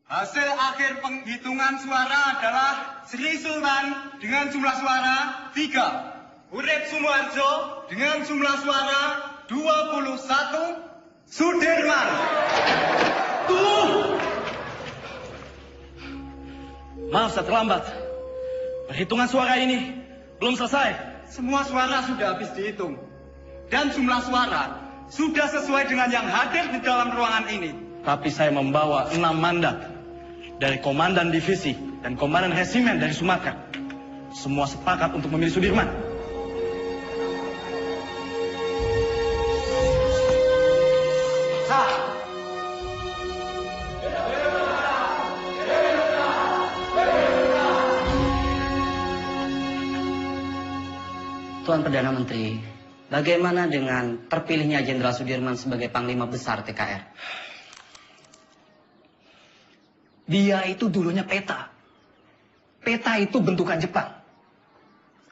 Hasil akhir penghitungan suara adalah Sri Sultan dengan jumlah suara 3. Urip Sumoharjo dengan jumlah suara 21. Sudirman. Maaf saya terlambat. Perhitungan suara ini belum selesai. Semua suara sudah habis dihitung. Dan jumlah suara sudah sesuai dengan yang hadir di dalam ruangan ini. Tapi saya membawa 6 mandat dari komandan divisi dan komandan resimen dari Sumatera. Semua sepakat untuk memilih Sudirman. Tuan Perdana Menteri, bagaimana dengan terpilihnya Jenderal Sudirman sebagai Panglima Besar TKR? Dia itu dulunya peta. Peta itu bentukan Jepang.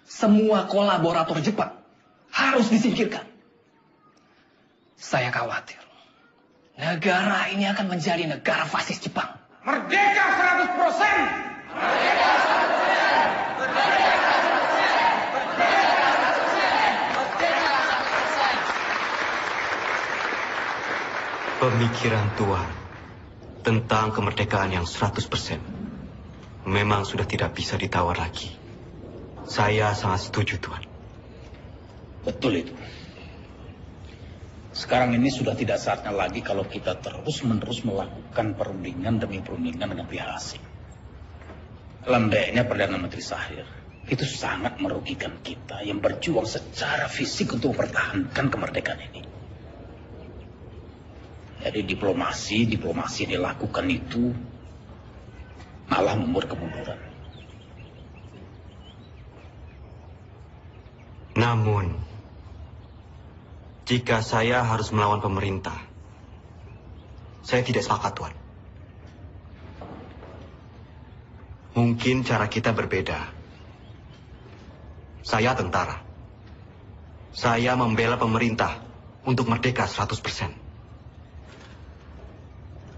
Semua kolaborator Jepang harus disingkirkan. Saya khawatir negara ini akan menjadi negara fasis Jepang. Merdeka 100%! Merdeka 100%! Pemikiran Tuan tentang kemerdekaan yang 100% memang sudah tidak bisa ditawar lagi. Saya sangat setuju, Tuan. Betul itu. Sekarang ini sudah tidak saatnya lagi kalau kita terus-menerus melakukan perundingan demi perundingan dengan pihak asing. Landainya Perdana Menteri Shahir itu sangat merugikan kita yang berjuang secara fisik untuk mempertahankan kemerdekaan ini. Jadi diplomasi yang dilakukan itu malah membuat kemunduran. Namun, jika saya harus melawan pemerintah, saya tidak sepakat, Tuan. Mungkin cara kita berbeda. Saya tentara. Saya membela pemerintah untuk merdeka 100%.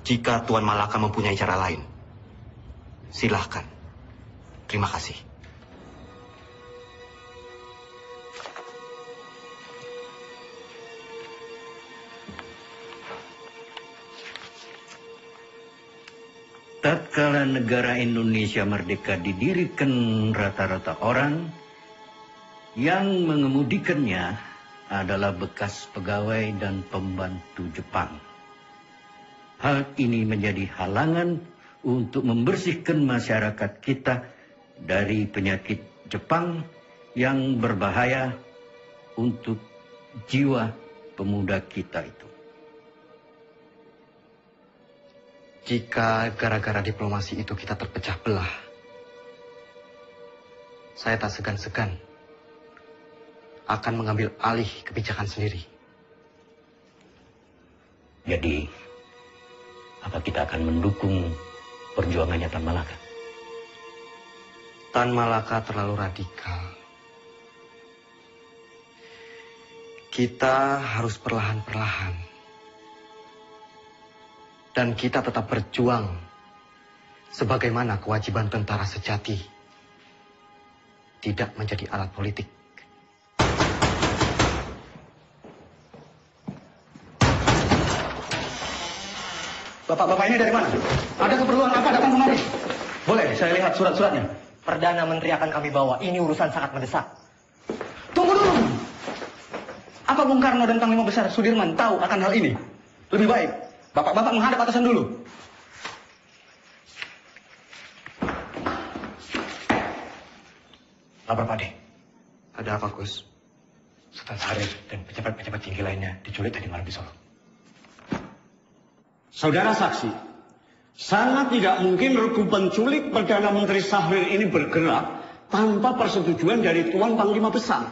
Jika Tuan Malaka mempunyai cara lain, silahkan. Terima kasih. Tatkala negara Indonesia merdeka didirikan rata-rata orang, yang mengemudikannya adalah bekas pegawai dan pembantu Jepang. Hal ini menjadi halangan untuk membersihkan masyarakat kita dari penyakit Jepang yang berbahaya untuk jiwa pemuda kita itu. Jika gara-gara diplomasi itu kita terpecah belah, saya tak segan-segan akan mengambil alih kebijakan sendiri. Jadi, apa kita akan mendukung perjuangannya Tan Malaka? Tan Malaka terlalu radikal. Kita harus perlahan-perlahan. Dan kita tetap berjuang sebagaimana kewajiban tentara sejati. Tidak menjadi alat politik. Bapak-bapak ini dari mana? Ada keperluan apa datang kemari? Boleh saya lihat surat-suratnya? Perdana Menteri akan kami bawa. Ini urusan sangat mendesak. Tunggu dulu. Apa Bung Karno dan Panglima Besar Sudirman tahu akan hal ini? Lebih baik bapak-bapak menghadap atasan dulu. Lapor Pak De. Ada apa, Gus? Sultan Syarif dan pejabat-pejabat tinggi lainnya diculik tadi malam di Solo. Saudara saksi, sangat tidak mungkin regu penculik Perdana Menteri Shahir ini bergerak tanpa persetujuan dari Tuan Panglima Besar.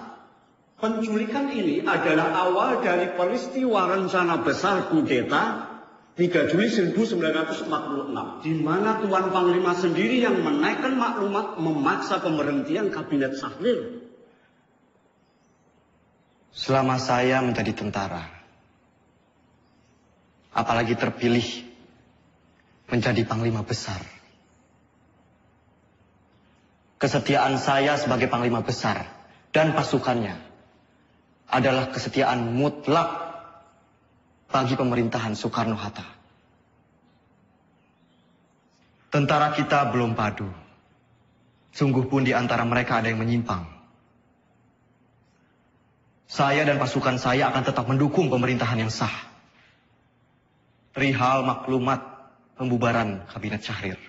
Penculikan ini adalah awal dari peristiwa rencana besar kudeta 3 Juli 1946, di mana Tuan Panglima sendiri yang menaikkan maklumat memaksa pemberhentian kabinet Shahir. Selama saya menjadi tentara, apalagi terpilih menjadi panglima besar. Kesetiaan saya sebagai panglima besar dan pasukannya adalah kesetiaan mutlak bagi pemerintahan Soekarno-Hatta. Tentara kita belum padu. Sungguh pun di antara mereka ada yang menyimpang. Saya dan pasukan saya akan tetap mendukung pemerintahan yang sah. Perihal maklumat pembubaran Kabinet Syahrir.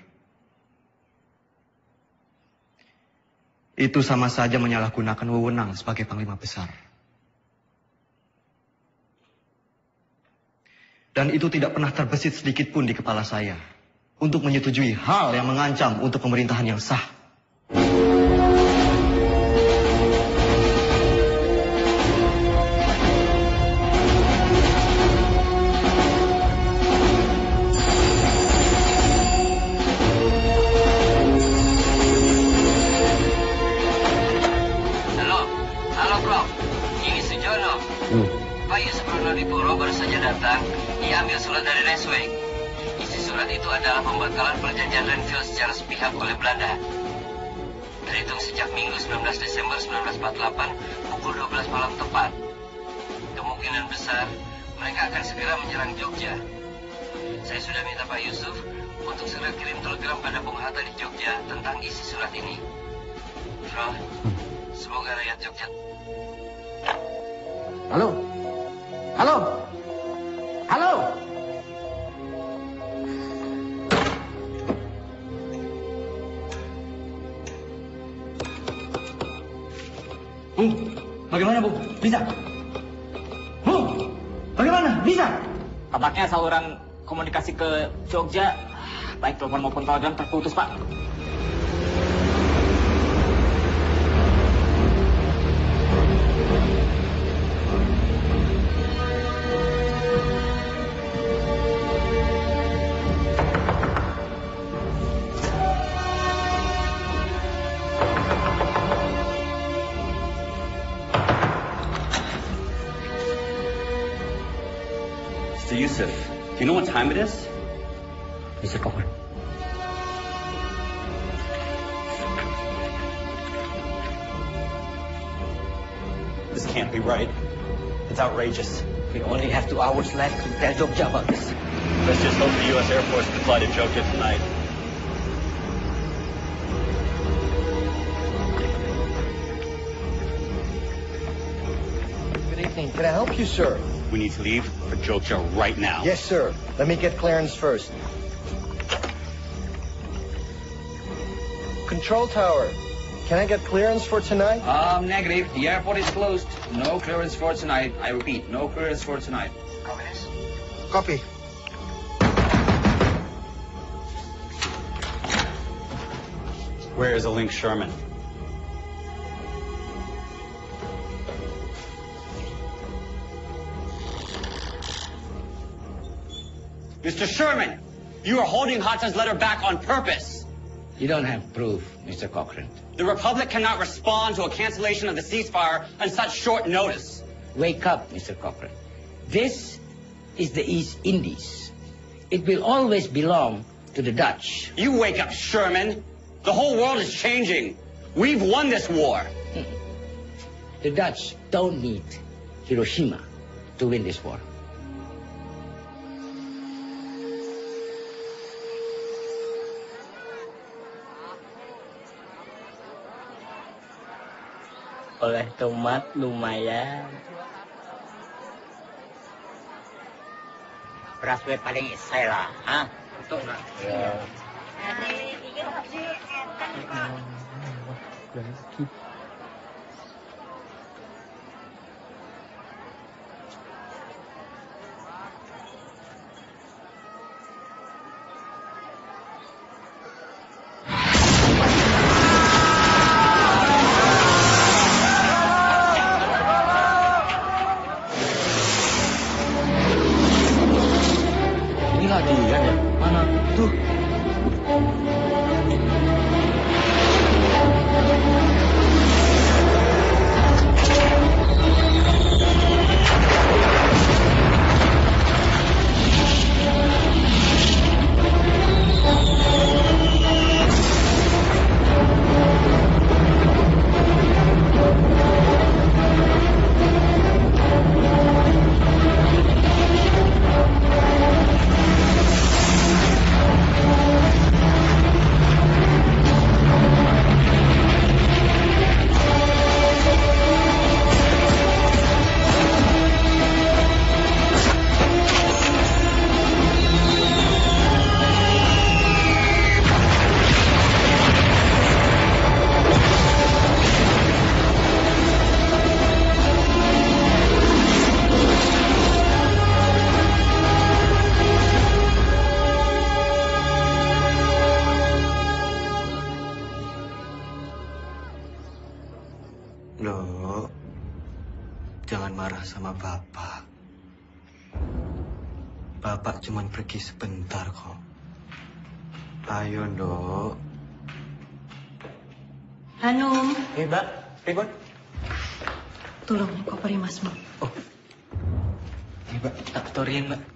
Itu sama saja menyalahgunakan wewenang sebagai panglima besar. Dan itu tidak pernah terbesit sedikit pun di kepala saya untuk menyetujui hal yang mengancam untuk pemerintahan yang sah. Halo bro, ini Sujono. Pak Yusuf Pronodipuro baru saja datang. Dia ambil surat dari Resweg. Isi surat itu adalah pembatalan perjanjian Renville secara sepihak oleh Belanda. Terhitung sejak Minggu 19 Desember 1948 pukul 12 malam tepat. Kemungkinan besar mereka akan segera menyerang Jogja. Saya sudah minta Pak Yusuf untuk segera kirim telegram pada Bung Hatta di Jogja tentang isi surat ini. Bro, semoga rakyat Jogja. Halo? Halo? Halo? Bagaimana, Bu? Bisa? Bu, bagaimana? Bisa? Tampaknya saluran komunikasi ke Jogja, baik telepon maupun telegram terputus, Pak. Mr. Yusuf, do you know what time it is? Mr. Cochrane. This can't be right. It's outrageous. We only have 2 hours left to tell Jogja about this. Let's just hope the U.S. Air Force can fly to Jogja tonight. Good evening. Can I help you, sir? We need to leave for Jogja right now. Yes, sir. Let me get clearance first. Control tower. Can I get clearance for tonight? Negative. The airport is closed. No clearance for tonight. I repeat, no clearance for tonight. Copy. Where is Link Sherman? Mr. Sherman, you are holding Hatta's letter back on purpose. You don't have proof, Mr. Cochrane. The Republic cannot respond to a cancellation of the ceasefire on such short notice. Wake up, Mr. Cochrane. This is the East Indies. It will always belong to the Dutch. You wake up, Sherman. The whole world is changing. We've won this war. The Dutch don't need Hiroshima to win this war. Oleh tomat lumayan. Beras gue paling isai lah, ha? Betul lah. Ya. marah sama Bapak. Bapak cuma pergi sebentar kok. Ayo, Nduk. Hanum. Mbak. Pripun? Tolong koper Masmu. Oh. Ini, Mbak. Tak betoriin, Mbak.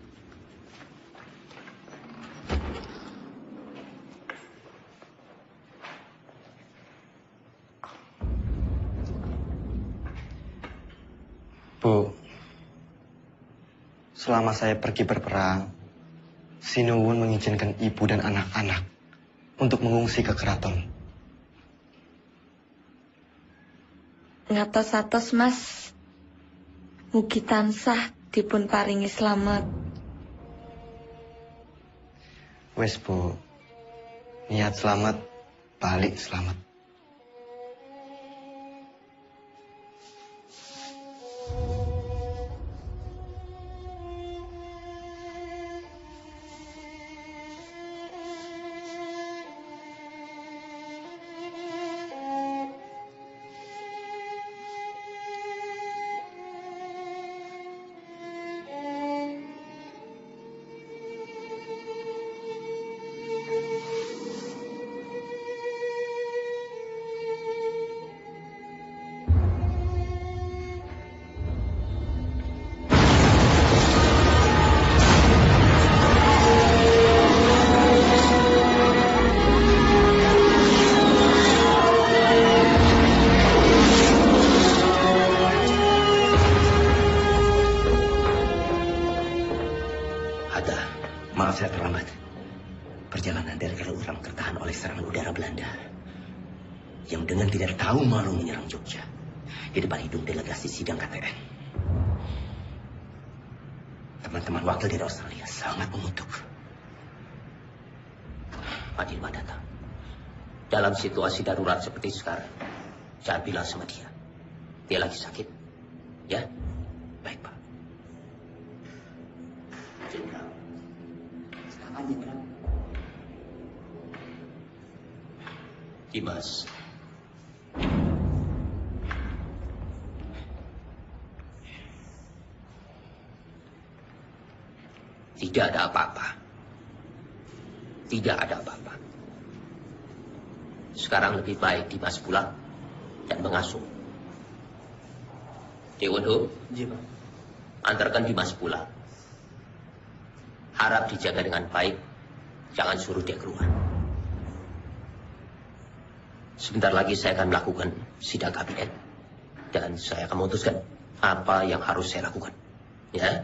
Bu, selama saya pergi berperang, Sinuwun mengizinkan ibu dan anak-anak untuk mengungsi ke keraton. Ngatos-atos Mas, mugi tansah dipun paringi slamet. Wes Bu, niat selamat, balik selamat. Sidang KTN. Teman-teman wakil dari Australia sangat mengutuk. Pak Dilma datang. Dalam situasi darurat seperti sekarang, jangan bilang sama dia. Dia lagi sakit. Ya? Baik, Pak. Jenderal. Silakan, Jenderal. Dimas. Tidak ada apa-apa. Tidak ada apa-apa. Sekarang lebih baik Dimas pulang dan mengasuh. Dewono, antarkan Dimas pulang. Harap dijaga dengan baik. Jangan suruh dia keluar. Sebentar lagi saya akan melakukan sidang kabinet. Dan saya akan memutuskan apa yang harus saya lakukan. Ya?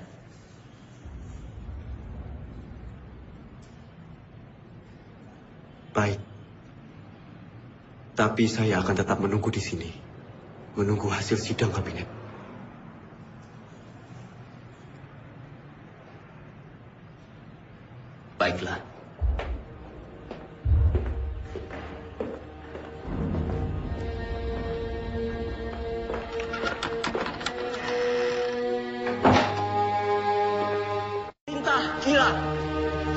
Baik. Tapi saya akan tetap menunggu di sini. Menunggu hasil sidang kabinet. Baiklah. Perintah kilat.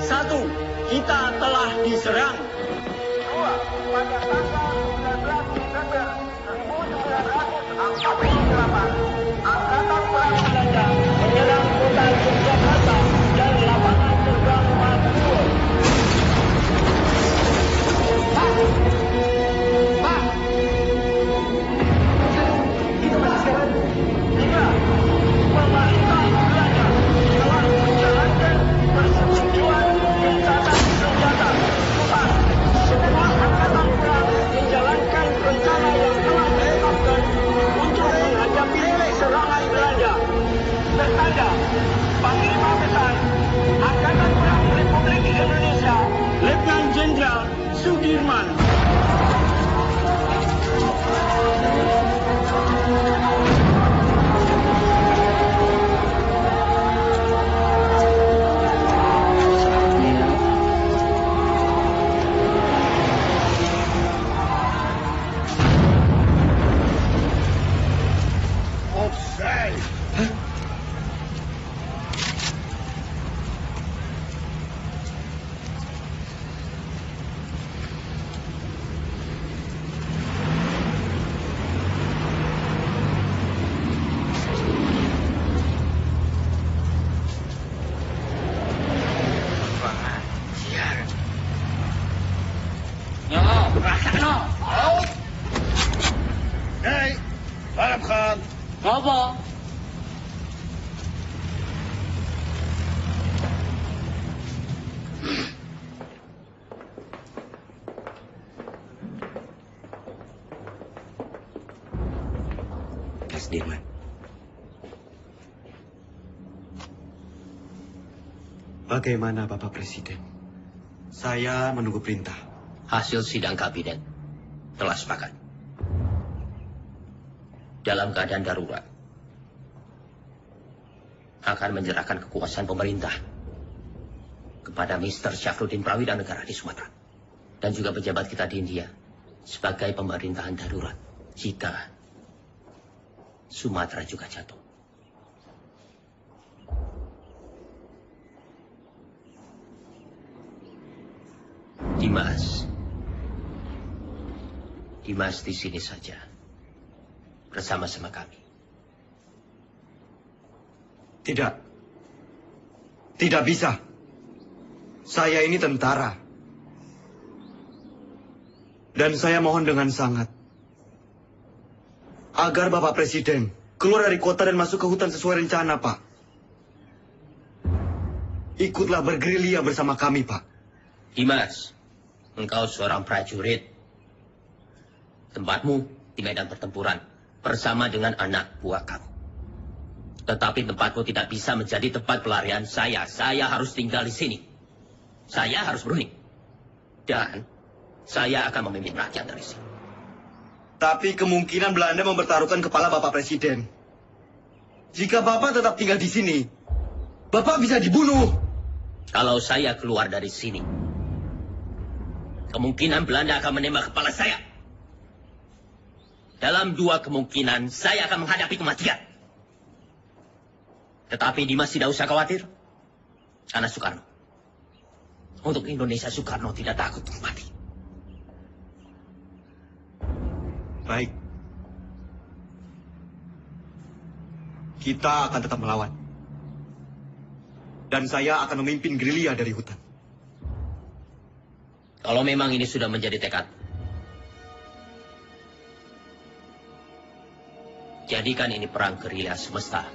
1. Kita telah diserang. 2. Pada tanggal 19 Desember 1948, Angkatan Perang Belanda menyerang kota Yogyakarta dan lapangan terbang Madiun. Pak! Kita berhasil. 3. Pemerintah Belanda telah menjalankan persetujuan gencatan senjata. 4. Semua angkatan perang menjalankan rencana yang telah ditetapkan untuk menghadapi serangan Belanda. Bertanda, Panglima Besar Angkatan Perang Republik Indonesia, Letnan Jenderal Sudirman. Rasakno. Hei, Arab Khan. Apa? Mas Dirman. Bagaimana Bapak Presiden? Saya menunggu perintah. Hasil sidang kabinet telah sepakat. Dalam keadaan darurat, akan menyerahkan kekuasaan pemerintah kepada Mr. Syafruddin Prawira Negara di Sumatera. Dan juga pejabat kita di India sebagai pemerintahan darurat jika Sumatera juga jatuh. Dimas di sini saja bersama-sama kami. Tidak. Tidak bisa. Saya ini tentara. Dan saya mohon dengan sangat agar Bapak Presiden keluar dari kota dan masuk ke hutan sesuai rencana, Pak. Ikutlah bergerilya bersama kami, Pak. Dimas, engkau seorang prajurit. Tempatmu di medan pertempuran bersama dengan anak buah kamu. Tetapi tempatmu tidak bisa menjadi tempat pelarian saya. Saya harus tinggal di sini. Saya harus berunding. Dan saya akan memimpin rakyat dari sini. Tapi kemungkinan Belanda mempertaruhkan kepala Bapak Presiden. Jika Bapak tetap tinggal di sini, Bapak bisa dibunuh. Kalau saya keluar dari sini, kemungkinan Belanda akan menembak kepala saya. Dalam dua kemungkinan, saya akan menghadapi kematian. Tetapi Dimas tidak usah khawatir. Karena Soekarno. Untuk Indonesia, Soekarno tidak takut untuk mati. Baik. Kita akan tetap melawan. Dan saya akan memimpin gerilya dari hutan. Kalau memang ini sudah menjadi tekad, jadikan ini perang gerilya semesta.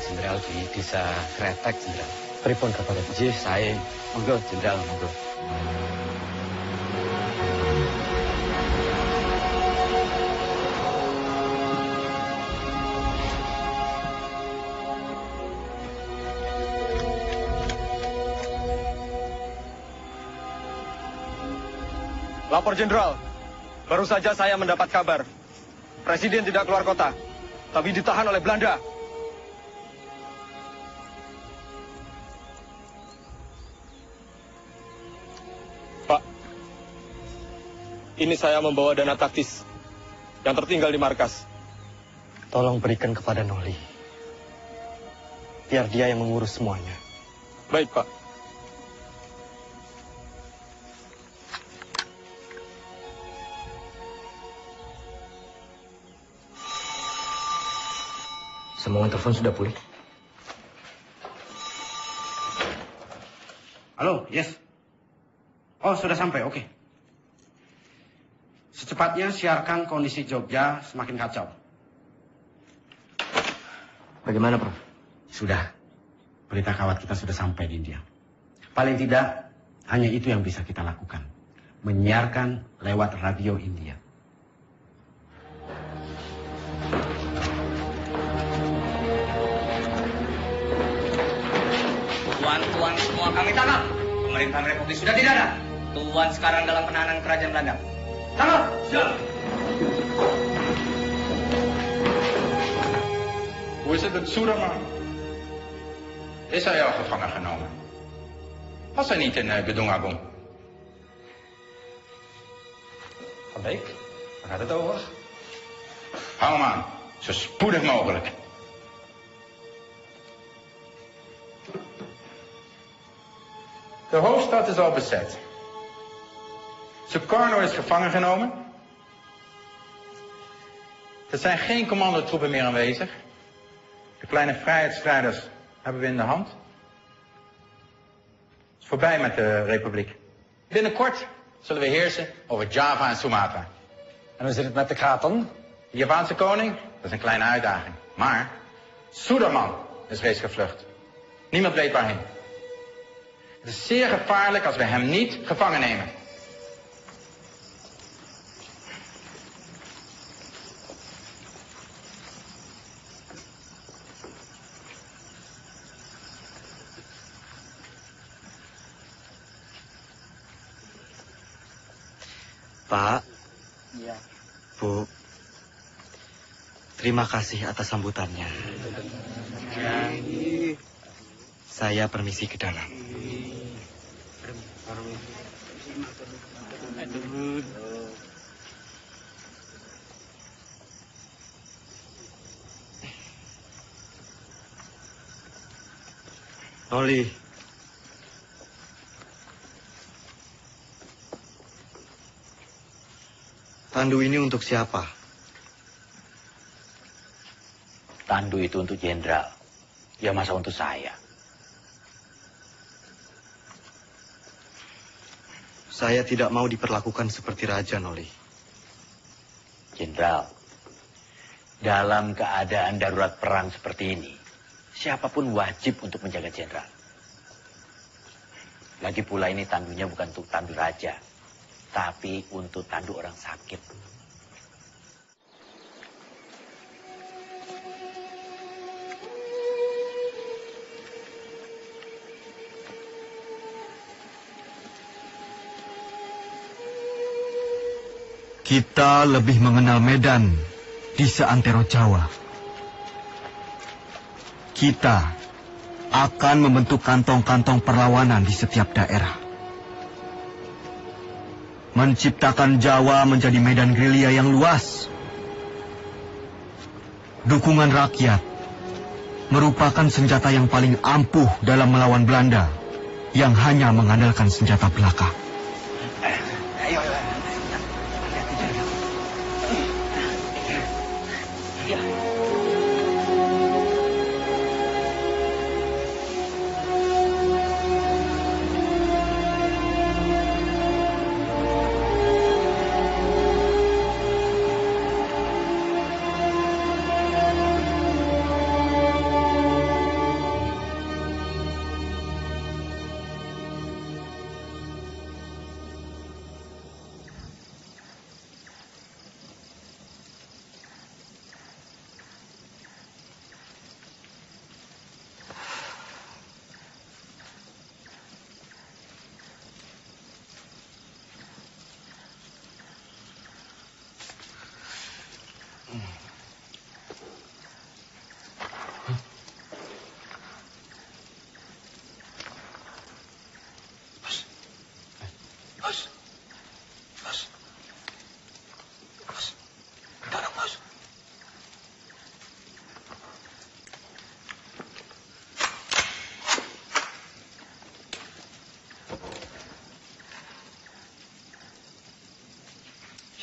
Jenderal di desa Kretek, Jenderal. Pripun kabar? Nggih, sae. Monggo, Jenderal, monggo. Lapor Jenderal, baru saja saya mendapat kabar. Presiden tidak keluar kota, tapi ditahan oleh Belanda. Pak, ini saya membawa dana taktis yang tertinggal di markas. Tolong berikan kepada Noli. Biar dia yang mengurus semuanya. Baik, Pak. Sambungan telepon sudah pulih. Halo, yes. Oh, sudah sampai, oke. Secepatnya siarkan kondisi Jogja semakin kacau. Bagaimana, Prof? Sudah. Berita kawat kita sudah sampai di India. Paling tidak, hanya itu yang bisa kita lakukan. Menyiarkan lewat radio India. Tuan-tuan semua kami tangkap. Pemerintahan Republik sudah tidak ada. Tuan sekarang dalam penahanan kerajaan Belanda. Tangkap! Siap! Hoe is het met Soeraman? Is hij al gevangen genomen? Was hij niet in Gedung Agung? Van Beek, waar gaat het over? Hou hem aan, zo spoedig mogelijk. De hoofdstad is al bezet. Sukarno is gevangen genomen. Er zijn geen commandotroepen meer aanwezig. De kleine vrijheidsstrijders hebben we in de hand. Het is voorbij met de republiek. Binnenkort zullen we heersen over Java en Sumatra. En hoe zit het met de Kraton? De Javaanse koning, dat is een kleine uitdaging. Maar Suderman is reeds gevlucht. Niemand weet waarheen. Het is zeer gevaarlijk als we hem niet gevangen nemen. Pak, Iya. Bu, terima kasih atas sambutannya. Saya permisi ke dalam. Oli, tandu ini untuk siapa? Tandu itu untuk jenderal. Ya masa untuk saya. Saya tidak mau diperlakukan seperti raja, Noli. Jenderal, dalam keadaan darurat perang seperti ini, siapapun wajib untuk menjaga jenderal. Lagi pula ini tandunya bukan untuk tandu raja, tapi untuk tandu orang sakit. Kita lebih mengenal Medan di seantero Jawa. Kita akan membentuk kantong-kantong perlawanan di setiap daerah. Menciptakan Jawa menjadi medan gerilya yang luas. Dukungan rakyat merupakan senjata yang paling ampuh dalam melawan Belanda yang hanya mengandalkan senjata belaka.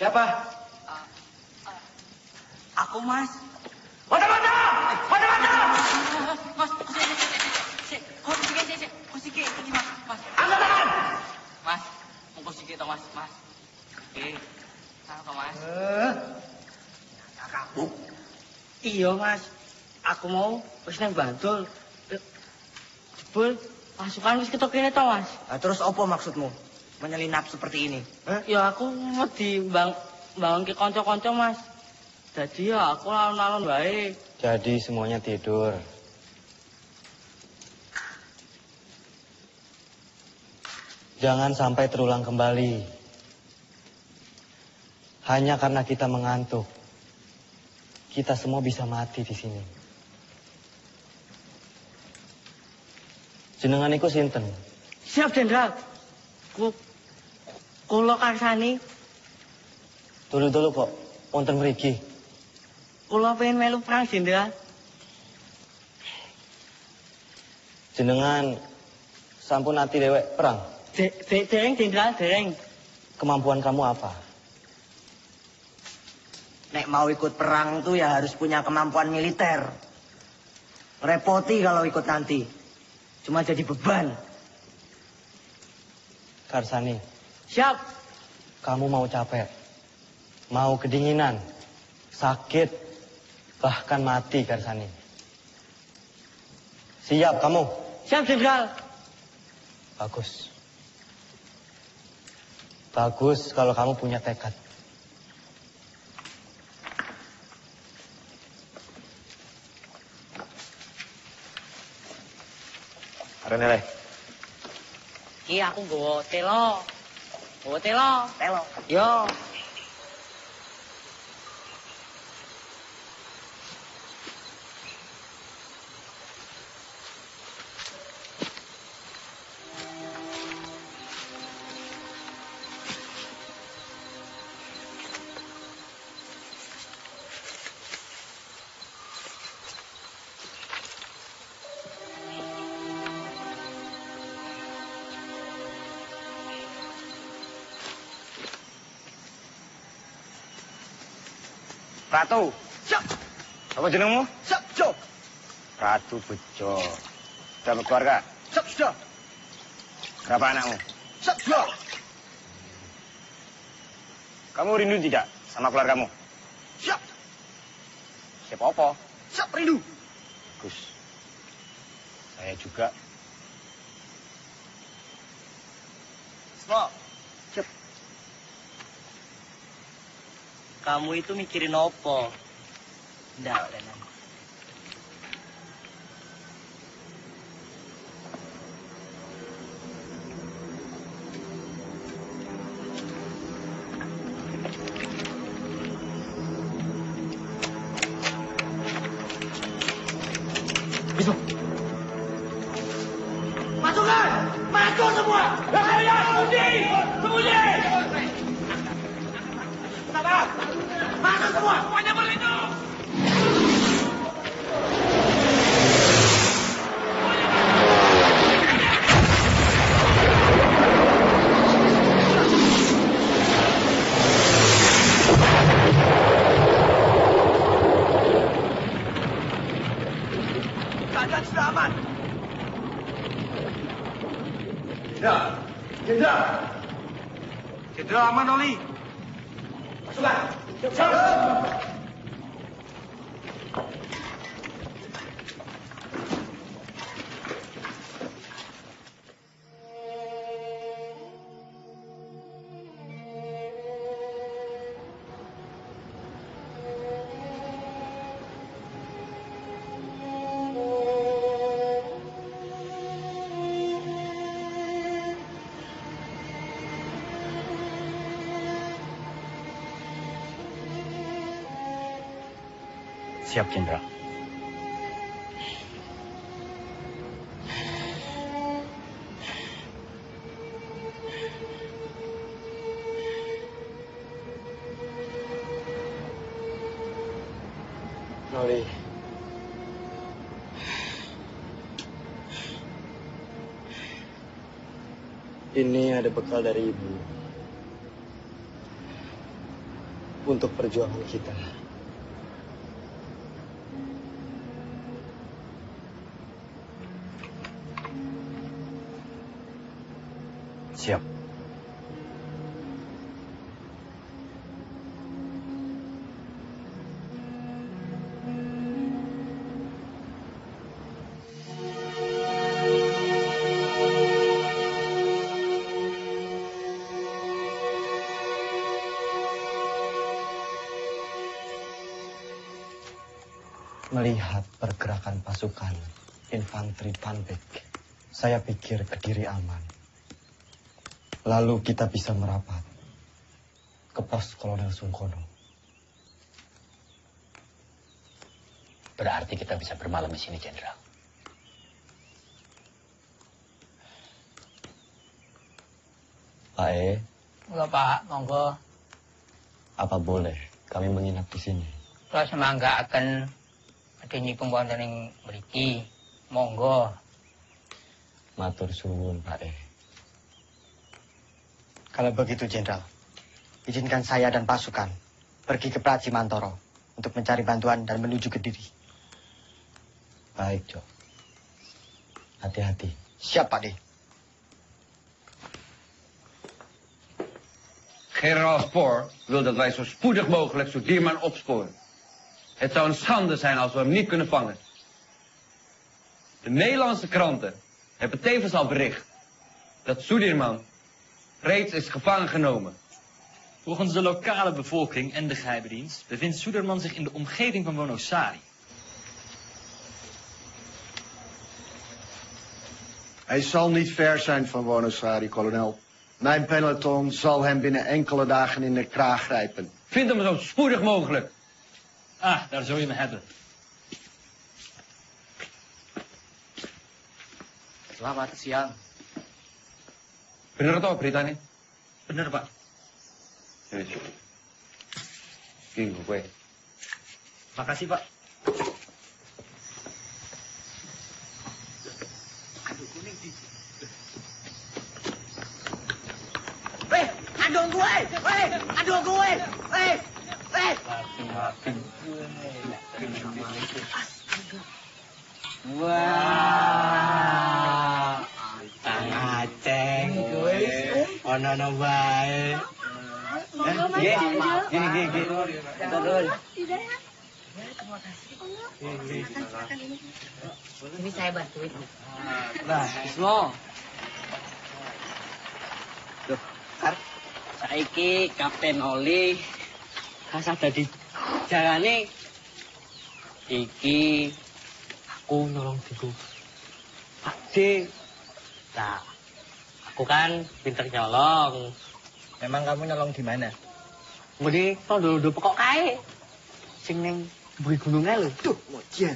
Siapa? Aku, Mas. Mata-mata! Mata-mata! Mas, kursi ini mas. Angkat tangan! Mas, mau kursi toh mas. Oke, tangan toh mas. Kakakku. Iya mas, aku mau wis nang Bantul. Jebul, pasukan wis ketok kene toh mas. Terus apa maksudmu? Menyelinap seperti ini? Ya aku mau bangun ke konco-konco mas. Jadi ya aku alon-alon baik. Jadi semuanya tidur. Jangan sampai terulang kembali. Hanya karena kita mengantuk, kita semua bisa mati di sini. Jenengan iku sinten? Siap, Jenderal. Kulo karsani. Dulu kok, wonten mriki. Kulo pengen melu perang, Jenderal. Jenengan sampun ati dewek perang? Dereng, Jenderal, dereng. Kemampuan kamu apa? Nek mau ikut perang tuh ya harus punya kemampuan militer. Repoti kalau ikut nanti. Cuma jadi beban. Karsani. Siap. Kamu mau capek, mau kedinginan, sakit, bahkan mati, Karsani. Siap kamu? Siap, Jenderal. Bagus. Bagus kalau kamu punya tekad. Renele. Iya, aku nggawa telo. Telo. Yo. Ratu. Siap. Apa jenengmu? Siap, Jo. Ratu Bejo. Sudah berkeluarga? Siap, sudah. Berapa anakmu? Siap, sudah. Kamu rindu tidak sama keluargamu? Siap. Siapa apa? Siap, rindu. Bagus. Saya juga. Semua. Siap. Kamu itu mikirin apa? Nggak, Renan. Besok. Masukkan! Masuk semua! Sembunyi! Sabar! Masuk semua! Semuanya berlindung! Keadaan sudah aman. Jenderal aman, Oli. Masukkan! Siap, Jenderal. Noli. Ini ada bekal dari Ibu. Untuk perjuangan kita. Siap. Melihat pergerakan pasukan infanteri Van Beek, saya pikir Kediri aman. Lalu kita bisa merapat ke pos Kolonel Sungkono. Berarti kita bisa bermalam di sini, Jenderal. Pak E, Enggak, Pak. Monggo. apa boleh kami menginap di sini? Kalau semangga akan adanya pembuatan yang mriki. Monggo. Matur suwun, Pak E. Kalau begitu, Jenderal, izinkan saya dan pasukan pergi ke Praji Mantoro untuk mencari bantuan dan menuju Kediri. Baik, Jo. Hati-hati. Siap, Pak D. Generaal Spoor wil dat wij zo spoedig mogelijk Sudirman opsporen. Het zou een schande zijn als we hem niet kunnen vangen. De Nederlandse kranten hebben tevens al bericht dat Sudirman reeds is gevangen genomen. Volgens de lokale bevolking en de geheime dienst bevindt Sudirman zich in de omgeving van Wonosari. Hij zal niet ver zijn van Wonosari, kolonel. Mijn peloton zal hem binnen enkele dagen in de kraag grijpen. Vind hem zo spoedig mogelijk. Ah, daar zul je me hebben. Selamat siang. Bener toh beritanya? Bener, Pak. Gini gue. Makasih, Pak. Aduh gue! Aduh gue! Wah, antang aceng gue. Ono bae. Gini. Turun. Ini saya bantuin. Nah, Ismo. Saiki Kapten Oli kasah dadi jalane iki aku nolong diku. Pak D. Nah, aku kan pinter nyolong. Memang kamu nyolong di mana? Ngene tondo pokok kae. Sing ning mburi gununge lho. Tuh, mojer.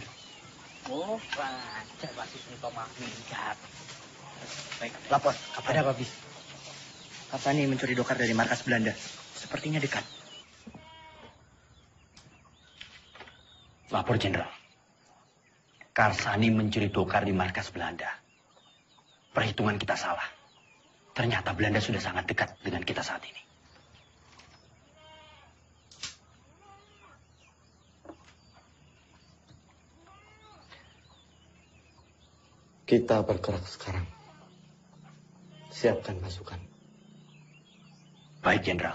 Oh, wajar wasis niko minggat. Baik, lapor. Ada apa, Bis? Karsani mencuri dokar dari markas Belanda. Sepertinya dekat. Lapor, Jenderal. Karsani mencuri dokar di markas Belanda. Perhitungan kita salah. Ternyata Belanda sudah sangat dekat dengan kita saat ini. Kita bergerak sekarang. Siapkan pasukan. Baik, Jenderal.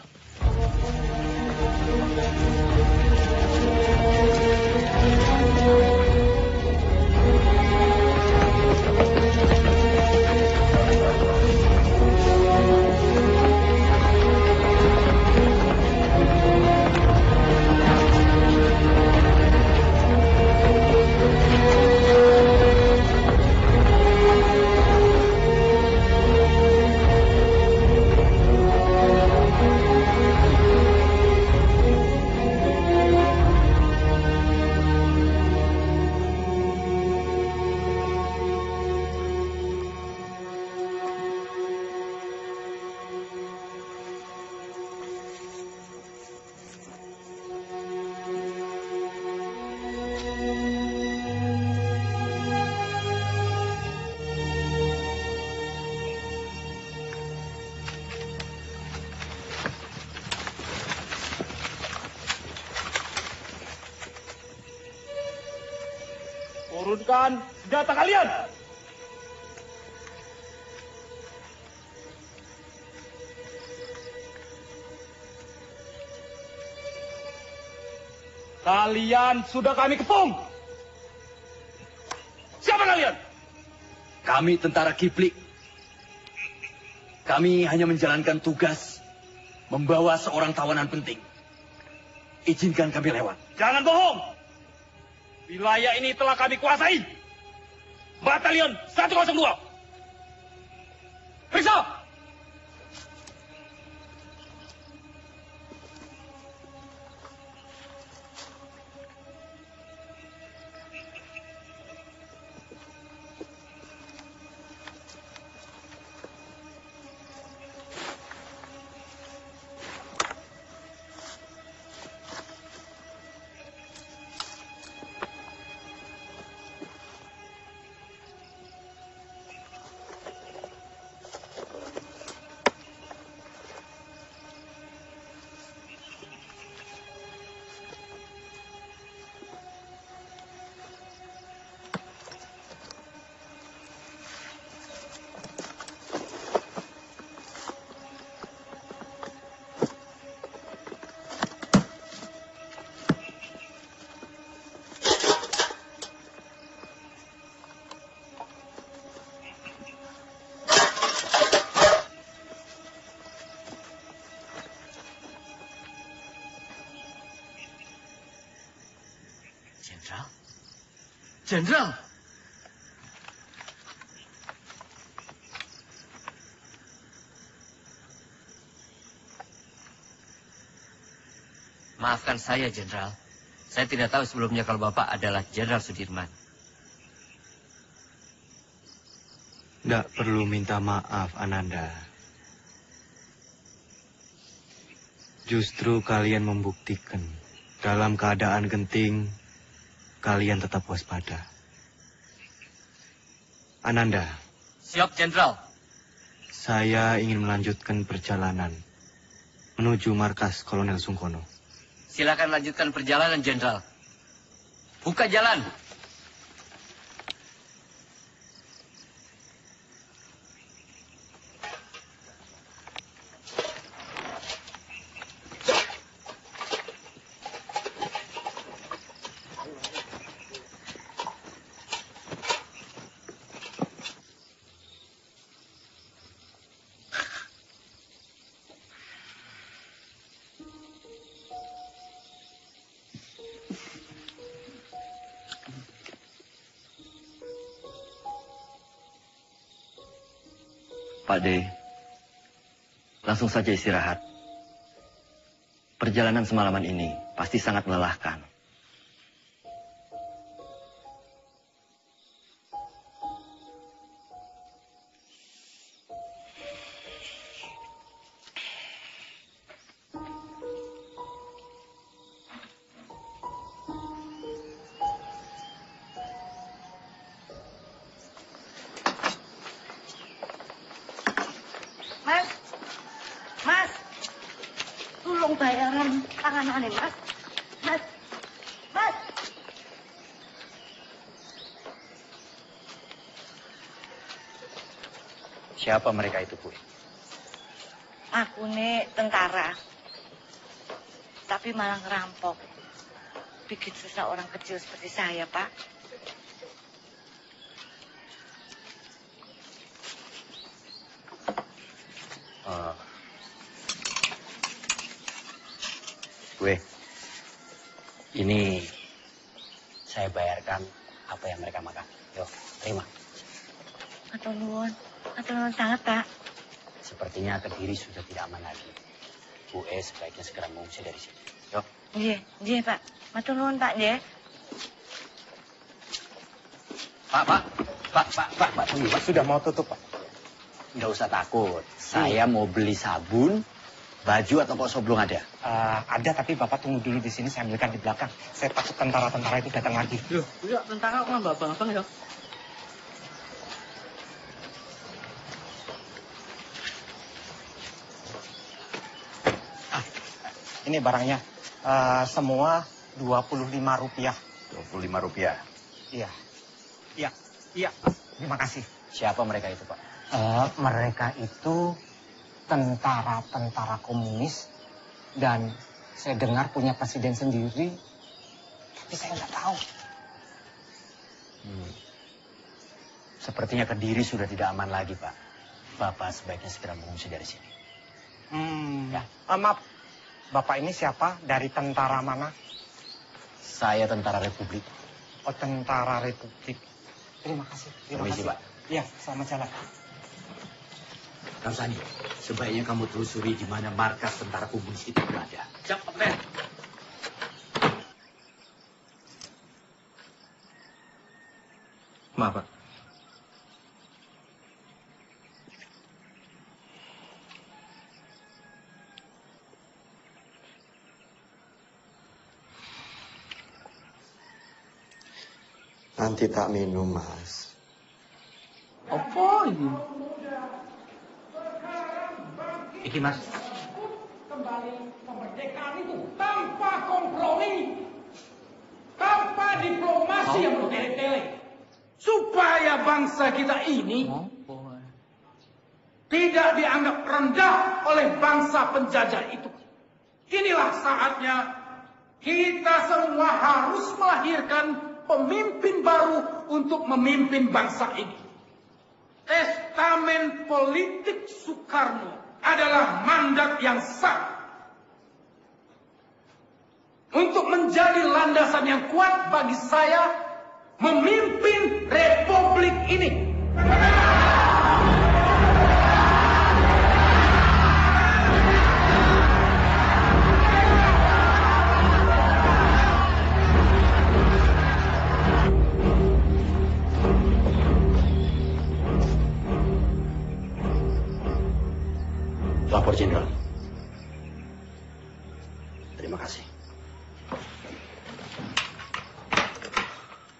Turunkan senjata kalian! Kalian sudah kami kepung. Siapa kalian? Kami tentara Kiplik. Kami hanya menjalankan tugas membawa seorang tawanan penting. Izinkan kami lewat. Jangan bohong. Wilayah ini telah kami kuasai. Batalion 102. Periksa. Jenderal. Maafkan saya, Jenderal. Saya tidak tahu sebelumnya kalau Bapak adalah Jenderal Sudirman. Tidak perlu minta maaf, Ananda. Justru kalian membuktikan dalam keadaan genting, kalian tetap waspada. Ananda. Siap, Jenderal. Saya ingin melanjutkan perjalanan menuju markas Kolonel Sungkono. Silakan lanjutkan perjalanan, Jenderal. Buka jalan. Pak D, langsung saja istirahat. Perjalanan semalaman ini pasti sangat melelahkan. Bayaran tangan aneh, Mas. Mas. Siapa mereka itu, Bu? Aku nih tentara. Tapi malah ngerampok. Bikin susah orang kecil seperti saya, Pak. Gue, ini saya bayarkan apa yang mereka makan. Yuk, terima. Atur nuwun sangat, Pak. Sepertinya Kediri sudah tidak aman lagi. Bu sebaiknya segera mengungsi dari sini. Yuk. Iya, Pak. Matur nuwun, Pak, nggih. Pak, tunggu, Pak. Sudah mau tutup, Pak. Nggak usah takut. Saya mau beli sabun, baju atau pokok belum ada? Ada, tapi Bapak tunggu dulu di sini, saya ambilkan di belakang. Saya takut tentara-tentara itu datang lagi. Loh, iya, tentara kok nggak abang-abang ya? Ini barangnya. Semua Rp25. Rp25? Iya. Terima kasih. Siapa mereka itu, Pak? Mereka itu tentara-tentara komunis dan saya dengar punya presiden sendiri. Tapi saya nggak tahu. Sepertinya Kediri sudah tidak aman lagi, Pak. Bapak sebaiknya segera mengungsi dari sini. Ya. Maaf, Bapak ini siapa? Dari tentara mana? Saya tentara Republik. Oh, tentara Republik. Terima kasih. Permisi, Pak. Iya, selamat jalan. Kang Sani, sebaiknya kamu telusuri di mana markas tentara komunis itu berada. Siap, Kapten. Maaf, Pak. Nanti tak minum, Mas. Apa ini? Iki, Mas. Kembali kemerdekaan itu tanpa kompromi, tanpa diplomasi yang bertele-tele, supaya bangsa kita ini tidak dianggap rendah oleh bangsa penjajah itu. Inilah saatnya kita semua harus melahirkan pemimpin baru untuk memimpin bangsa ini. Testamen politik Soekarno adalah mandat yang sah untuk menjadi landasan yang kuat bagi saya memimpin republik ini. Lapor Jenderal. Terima kasih.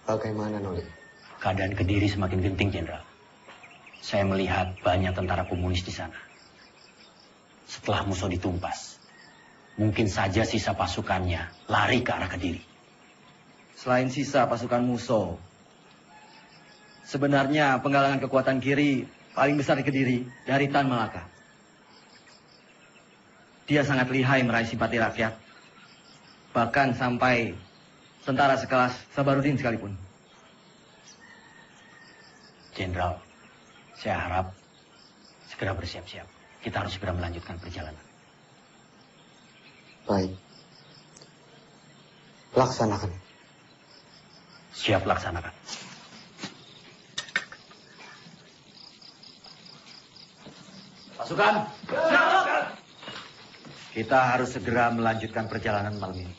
Bagaimana, Noli? Keadaan Kediri semakin genting, Jenderal. Saya melihat banyak tentara komunis di sana. Setelah musuh ditumpas, mungkin saja sisa pasukannya lari ke arah Kediri. Selain sisa pasukan musuh, sebenarnya penggalangan kekuatan kiri paling besar di Kediri dari Tan Malaka. Dia sangat lihai meraih simpati rakyat. Bahkan sampai tentara sekelas Sabarudin sekalipun. Jenderal, saya harap segera bersiap-siap. Kita harus segera melanjutkan perjalanan. Baik. Laksanakan. Siap laksanakan. Pasukan. Kita harus segera melanjutkan perjalanan malam ini.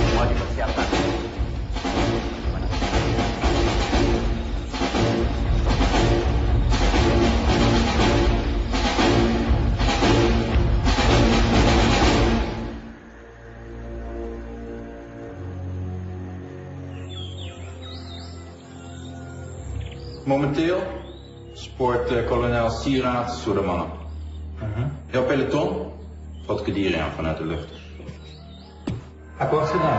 Semua dipersiapkan. Momenteel spoort kolonel Sieraad Soedermannen. Jouw peloton valt Kediri aan vanuit de lucht. Akkoord gedaan.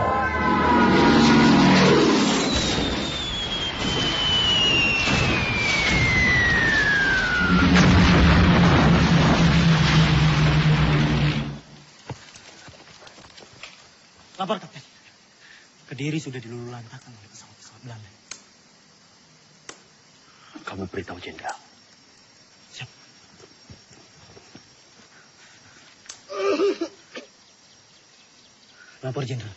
Lapor, Kapten. Kediri sudah dilululantakkan oleh pesawat-pesawat Belanda. Kamu beritahu Jenderal. Siap. Lapor, Jenderal.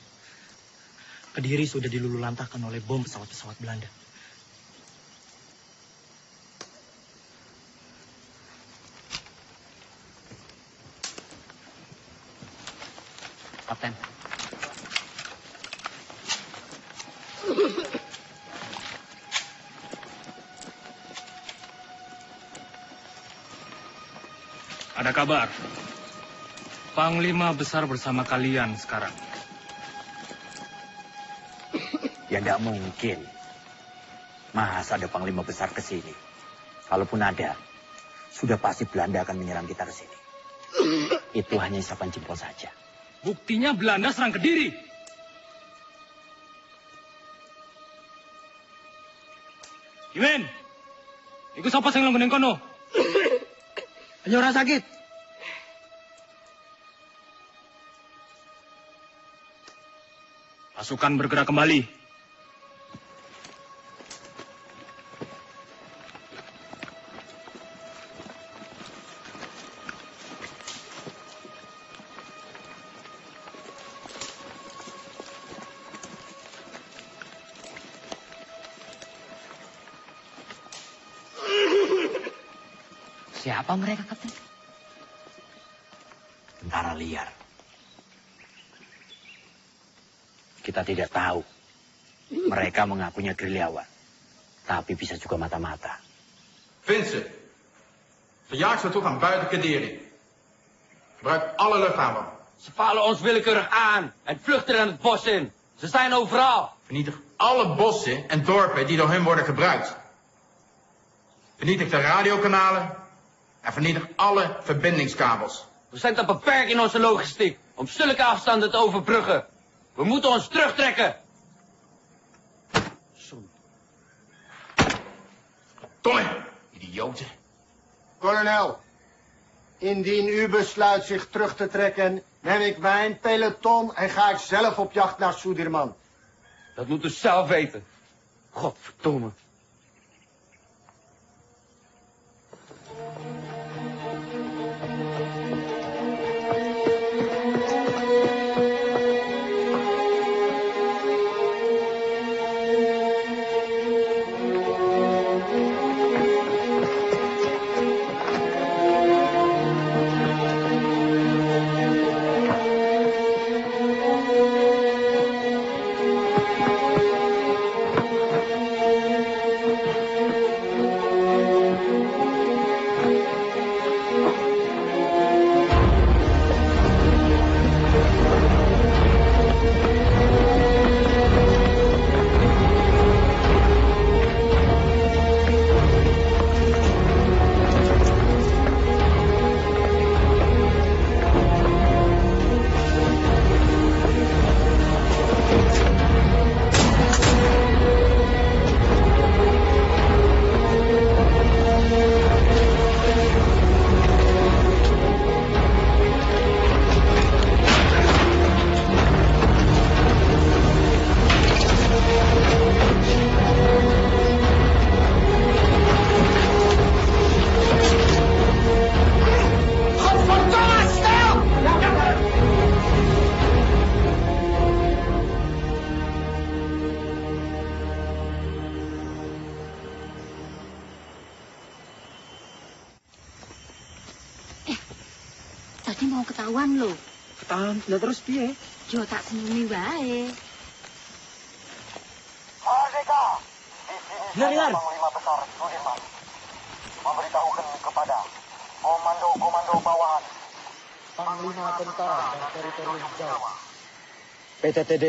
Kediri sudah dilululantakkan oleh bom pesawat-pesawat Belanda. Kapten. Ada kabar. Panglima besar bersama kalian sekarang. Ya tidak mungkin. Masa ada panglima besar ke sini? Kalaupun ada, sudah pasti Belanda akan menyerang kita ke sini. Itu hanya isapan jempol saja. Buktinya Belanda serang Kediri. Iwen, ikut siapa yang langgunin kono? Hanya orang sakit. Pasukan bergerak kembali. Siapa mereka, Kapten? Tentara liar. Kita tidak tahu. Mereka mengakunya gerilyawan. Tapi bisa juga mata-mata. Vincent, verjaag ze toe gaan buiten Kaderi. Gebruik alle luchthaven. Ze vallen ons willekeurig aan en vluchten er het bos in. Ze zijn overal. Vernietig alle bossen en dorpen die door hun worden gebruikt. Vernietig de radiokanalen en vernietig alle verbindingskabels. We zijn te beperkt in onze logistiek om zulke afstanden te overbruggen. We moeten ons terugtrekken. Tongen, idioten. Kolonel, indien u besluit zich terug te trekken, neem ik mijn peloton en ga ik zelf op jacht naar Sudirman. Dat moet u zelf weten. Godverdomme. Tadi mau ketahuan lho. Ketahuan, lah terus piye? Yo tak seneni wae. Merdeka! Di sini Hilar. Panglima Besar Sudirman memberitahukan kepada komando-komando bawahan Panglima Tentara dan Teritorial Jawa, PTTD,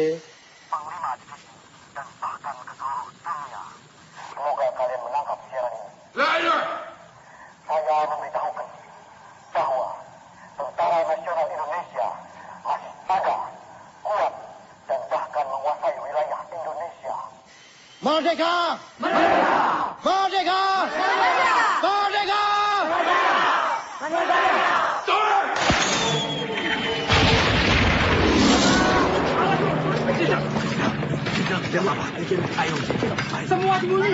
Panglima Divisi, dan bahkan ke seluruh dunia. Semoga kalian menangkap siaran ini. Leider! Saya memberitahukan bahwa Tentara Nasional Indonesia masih ada, kuat, dan bahkan menguasai wilayah Indonesia. Merdeka! Merdeka! Merdeka! Merdeka! Semua dimulai.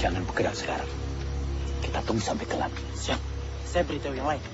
Jangan bergerak sekarang. Kita tunggu sampai gelap. Siap. Saya beritahu yang lain.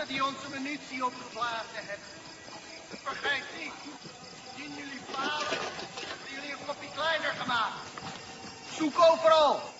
Die onze munitie opgeblazen hebben. Vergeet niet, zien jullie falen, hebben jullie een kopje kleiner gemaakt. Zoek overal.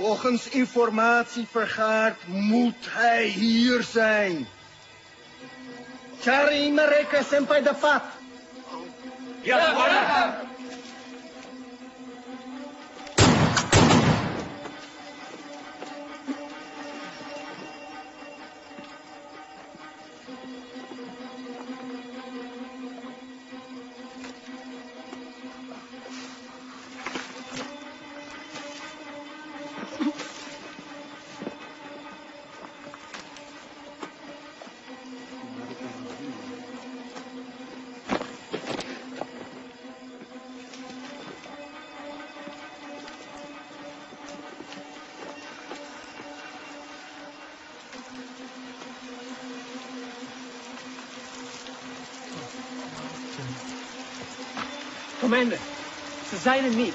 Volgens informatie vergaard moet hij hier zijn. Cari mereka sampai dapat. Ya, Bwana. Commander, ze zijn er niet.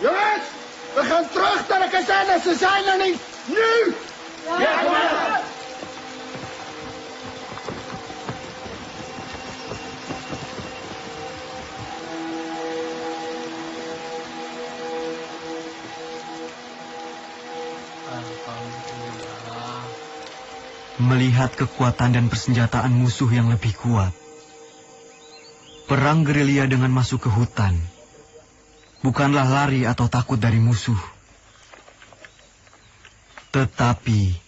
Jongens, we gaan terug naar de kazerne. Ze zijn er niet. Nu! Ja, commander! Melihat kekuatan dan persenjataan musuh yang lebih kuat, perang gerilya dengan masuk ke hutan bukanlah lari atau takut dari musuh. Tetapi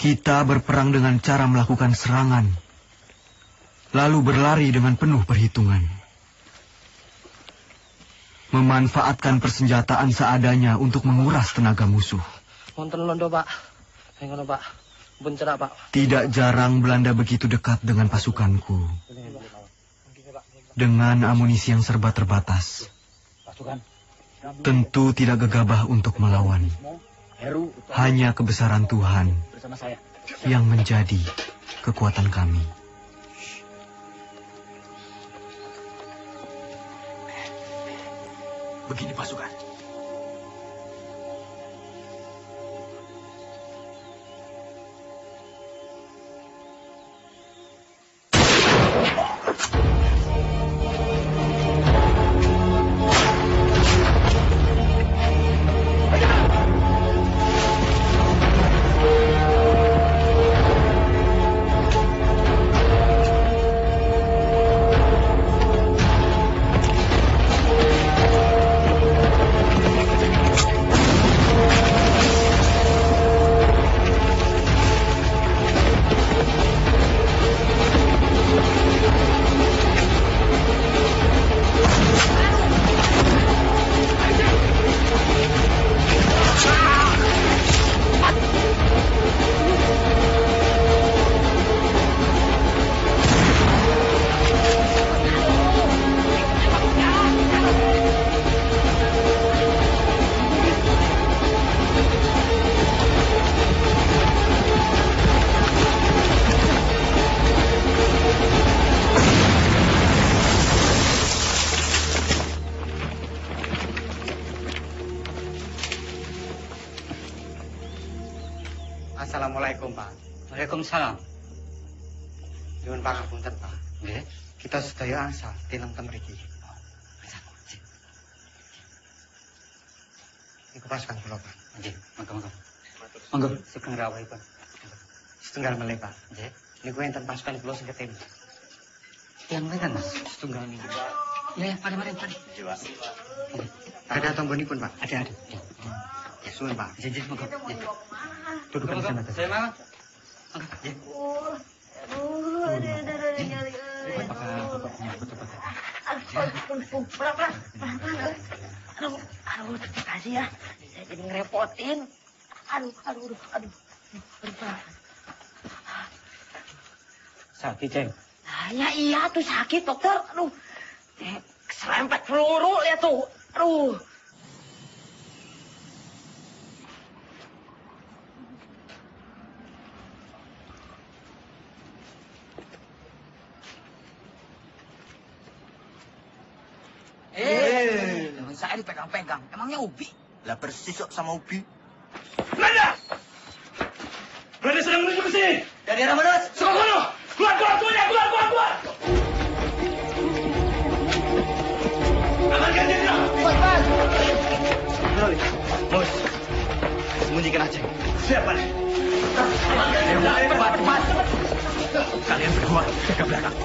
kita berperang dengan cara melakukan serangan, lalu berlari dengan penuh perhitungan. Memanfaatkan persenjataan seadanya untuk menguras tenaga musuh. Wonten londo, Pak. Hengono, Pak. Bencerak, Pak. Tidak jarang Belanda begitu dekat dengan pasukanku. Dengan amunisi yang serba terbatas, tentu tidak gegabah untuk melawan. Hanya kebesaran Tuhan yang menjadi kekuatan kami. Begini pasukan. Waalaikumsalam. Nyuwun pangapunten, Pak. Nggih. Kita sedaya angsal tineng ten mriki. Iku pasukan kula, Pak. Nggih, monggo-monggo. Monggo, sugeng rawuhipun. Setunggal melih, Pak. Nggih. Niku enten pasukan kula sing ketemu. Yang lain, Mas? Setunggal niku. Ya, mari. Iya, Pak. Ada tombonipun, Pak. Ada. Ya, suwun, Pak. Nggih, monggo. Duduk di sana. Saya mau. Aduh, terima kasih ya. Saya jadi ngerepotin. Aduh. Sakit, Ceng. Ya iya tuh sakit, dokter. Aduh, serempet peluru lihat tuh. Aduh. Saya dipegang-pegang. Emangnya Ubi? Lah persis kok sama Ubi. Belanda! Belanda sedang menuju ke sini. Dari arah mana? Sono! Keluar! Amankan dia, Cepat! Bos, sembunyikan aja. Siapa nih? Cepat! Kalian berdua ke belakang.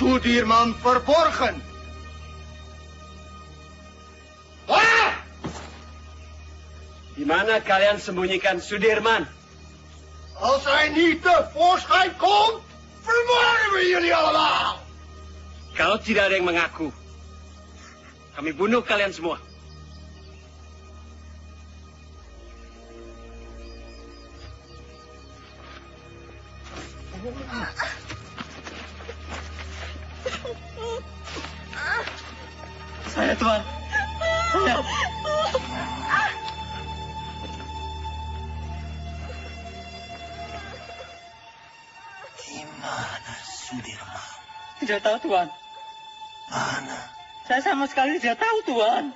Sudirman verborgen. Di mana kalian sembunyikan Sudirman? Als hij niet tevoorschijn komt, vermoorden we jullie allemaal. Kalau tidak ada yang mengaku, kami bunuh kalian semua. Saya, Tuan. Saya. Di mana Sudirman? Tidak tahu, Tuan. Mana? Saya sama sekali tidak tahu, Tuan.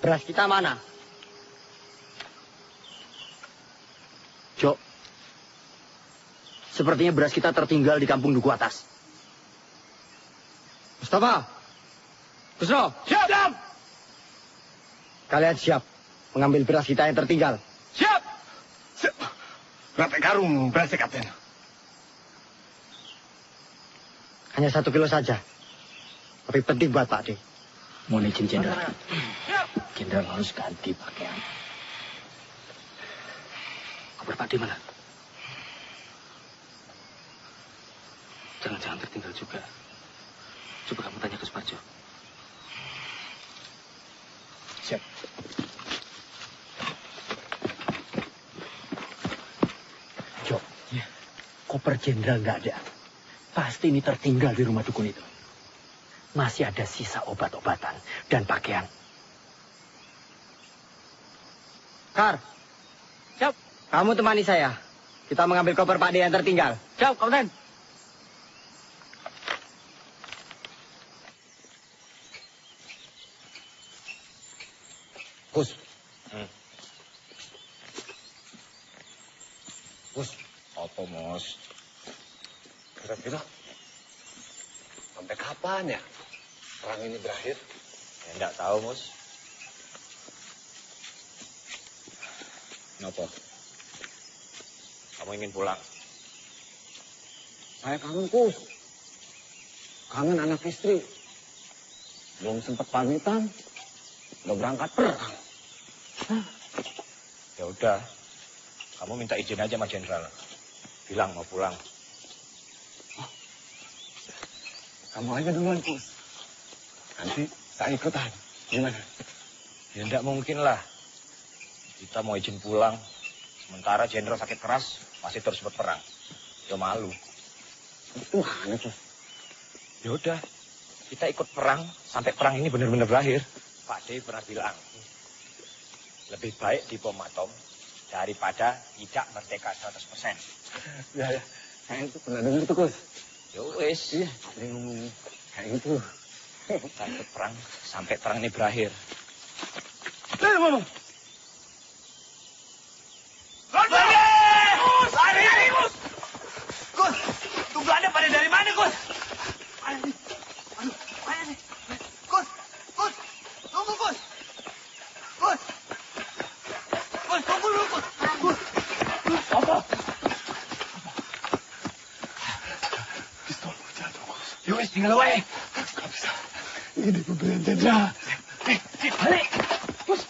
Beras kita mana? Jok, sepertinya beras kita tertinggal di kampung Duku Atas. Mustafa, Busro, siap! Kalian siap mengambil beras kita yang tertinggal? Siap! Berapa karung berasnya, Kapten? Hanya 1 kilo saja. Tapi penting buat Pak D. Mohon izin, Jenderal. Jenderal harus ganti pakaian. Kabar Pak D mana? Jangan-jangan tertinggal juga. Coba kamu tanya ke Suparjo. Siap. Jok, koper Jenderal nggak ada. Pasti ini tertinggal di rumah dukun itu. Masih ada sisa obat-obatan dan pakaian. Kar, siap. Kamu temani saya. Kita mengambil koper Pak D yang tertinggal. Siap, Kapten. Gus. Gus, apa Mos? Kira-kira sampai kapan ya perang ini berakhir? Ya, enggak tahu, Mus. Kenapa? Kamu ingin pulang? Saya kangen, Gus. Kangen anak istri. Belum sempat pamitan, udah berangkat perang. Ya udah, kamu minta izin aja sama Jenderal. Bilang mau pulang. Kamu aja duluan, Gus. Nanti saya ikutan. Gimana? Ya enggak mungkin lah. Kita mau izin pulang, sementara Jenderal sakit keras, masih terus berperang. Ya malu. Itu mana, Gus? Ya udah, kita ikut perang sampai perang ini benar-benar berakhir. Pak D pernah bilang, lebih baik dibom atom daripada tidak merdeka 100%. Ya, saya itu pernah dengar itu, Gus. Ya wes. Iya, ada yang ngomong kayak gitu. Kita ikut perang sampai perang ini berakhir. Ngomong. Gus! Gus! Tuh Belanda pada dari mana, Gus? Mana nih? Aduh, mana nih? Gus! Gus! Tunggu, Gus! Gus! Gus, tunggu dulu, Gus! Gus! Gus! Apa? Pistol jatuh, Gus. Yowes, tinggal away. Gak bisa. Ini pembelian Jenderal. Balik! Gus!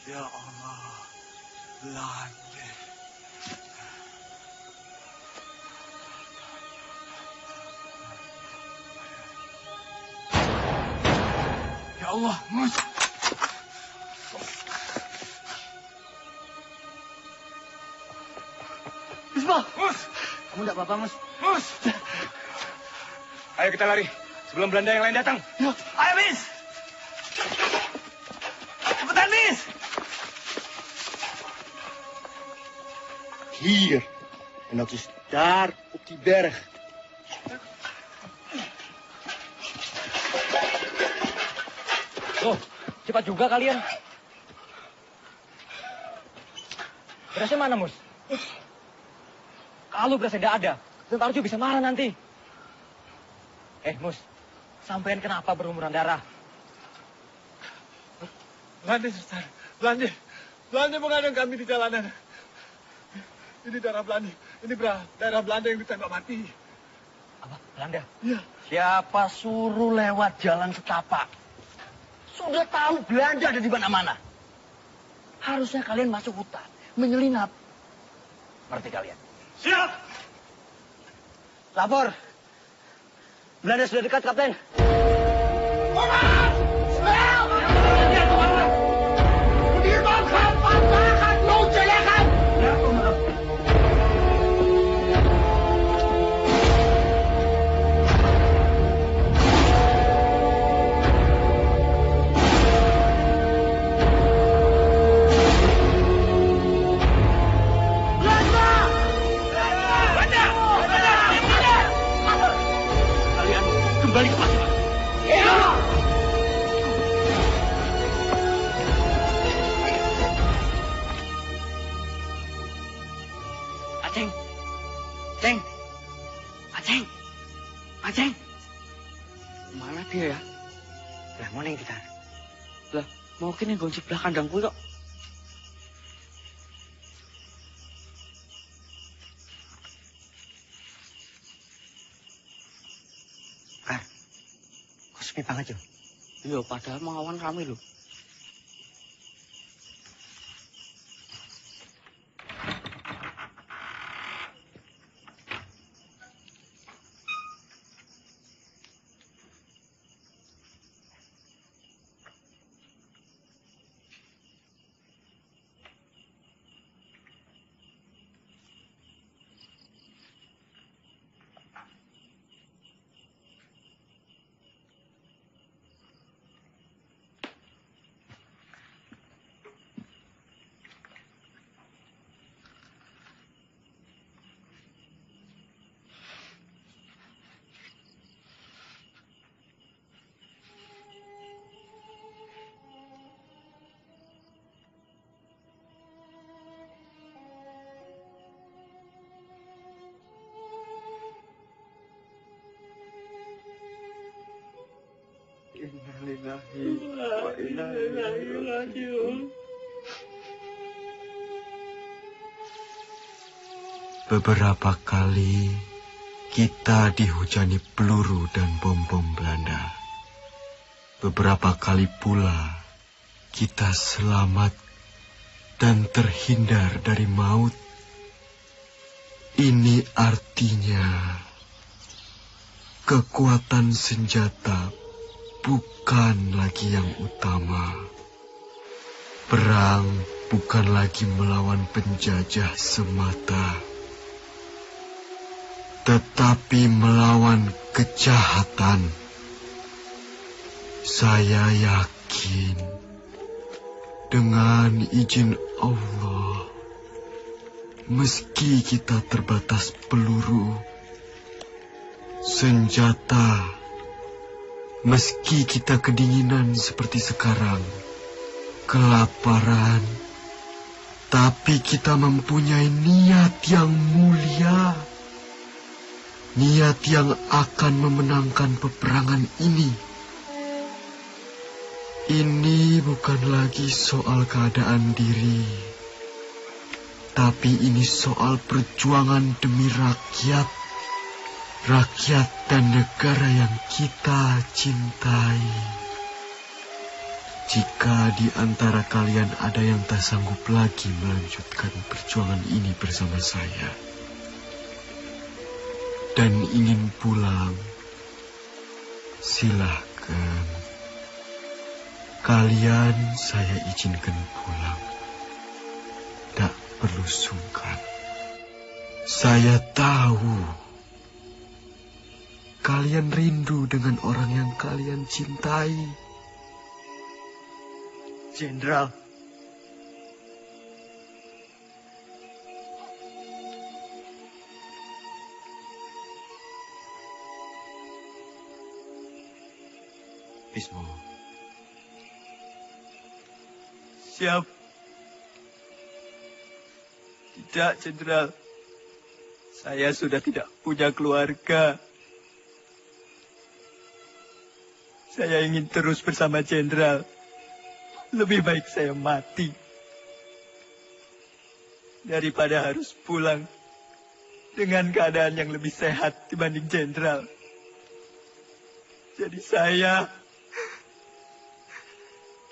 Ya Allah, Belanda. Ya Allah, Mus. Isma, Mus. Kamu enggak apa-apa, Mus? Mus. Ayo kita lari sebelum Belanda yang lain datang. Ya. Ayo, Miss. Cepetan, Miss. Hier. En dat is daar op die berg. Oh, cepat juga kalian. Berasnya mana, Mus? Kalau berasnya tidak ada, Tentara Arjo bisa marah nanti. Mus, sampean kenapa berumuran darah? Belanda, Sultan. Belanda. Belanda mengadang kami di jalanan. Ini darah Belanda. Ini darah Belanda yang ditembak mati. Apa? Belanda? Iya. Siapa suruh lewat jalan setapak? Sudah tahu Belanda ada di mana-mana. Harusnya kalian masuk hutan, menyelinap. Ngerti kalian? Siap! Lapor. Belanda sudah dekat, Kapten. Belanda! Lah mau ning kita. Lah, mau kene nggon sebelah kandang kuwi kok. Kok sepi banget yo? Iya, padahal mawon rame lho. Innalillahi wa inna ilaihi raji'un. Beberapa kali kita dihujani peluru dan bom-bom Belanda. Beberapa kali pula kita selamat dan terhindar dari maut. Ini artinya kekuatan senjata bukan lagi yang utama. Perang bukan lagi melawan penjajah semata, tetapi melawan kejahatan. Saya yakin dengan izin Allah, meski kita terbatas peluru, senjata, meski kita kedinginan seperti sekarang, kelaparan, tapi kita mempunyai niat yang mulia. Niat yang akan memenangkan peperangan ini. Ini bukan lagi soal keadaan diri, tapi ini soal perjuangan demi rakyat. Rakyat dan negara yang kita cintai. Jika di antara kalian ada yang tak sanggup lagi melanjutkan perjuangan ini bersama saya dan ingin pulang, silahkan. Kalian saya izinkan pulang. Tak perlu sungkan. Saya tahu kalian rindu dengan orang yang kalian cintai. Jenderal. Bismo. Siap. Tidak, Jenderal. Saya sudah tidak punya keluarga. Saya ingin terus bersama Jenderal. Lebih baik saya mati daripada harus pulang dengan keadaan yang lebih sehat dibanding Jenderal. Jadi saya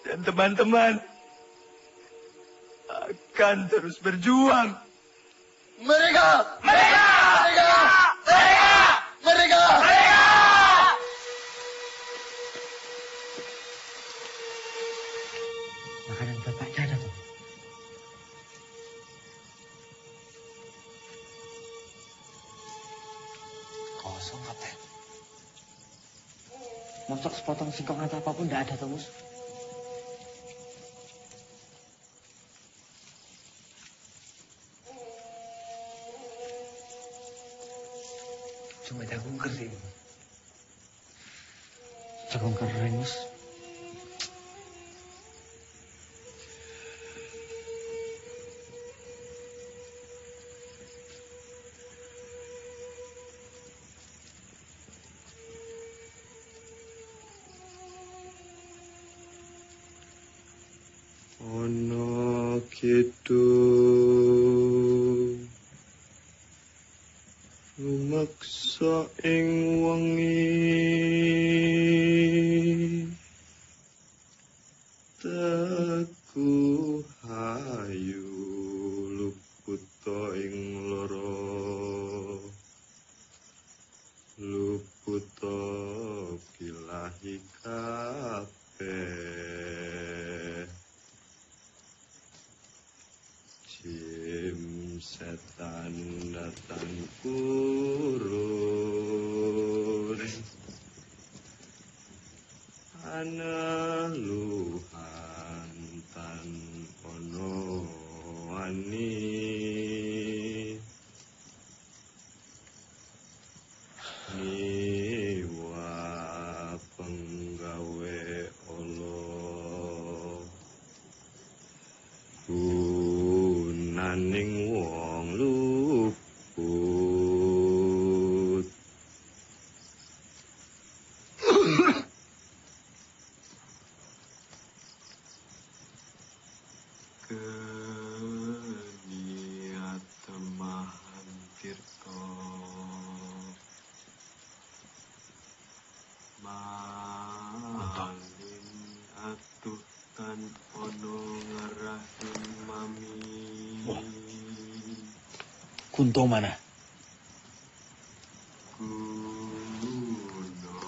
dan teman-teman akan terus berjuang. Mereka! Mereka! Mereka! Mereka! Mereka! Makanan bapaknya ada tuh. Kosong, Kapten. Mosok sepotong singkong atau apapun tidak ada, Tomus. Cuma jagung kering. Jagung kering, Mus. Ana kidung lumaksa ing wengi teku hayu luputa ing lara luputa bilahi kabeh jim setan datang kurun ana luhan tan ono wani niwa penggawe Allah gunaning wong luput keniat temahan tirta malin atuh tan ono ngarahing mami Kunto mana?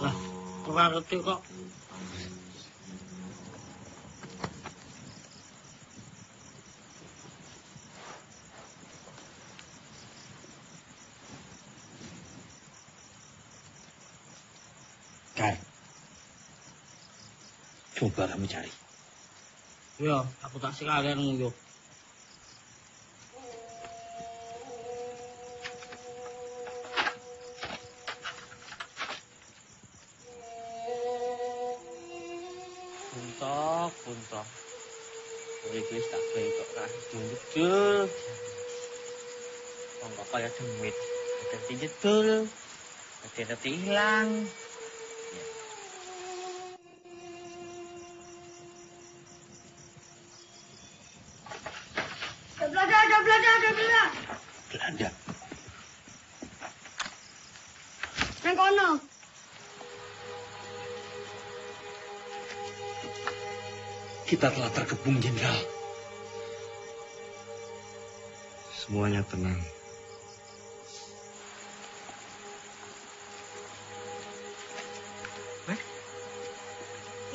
Lah, ora ngerti kok. Kai, coba kamu cari. Ya, aku tak sekalian nguyuh. Punto. Kowe wis tak gawe kok ra jedul. Wong kok kaya demit. Dadi jedul. Dadi ilang. Belanda. Belanda. Nang kono. Kita telah terkepung, Jenderal. Semuanya tenang.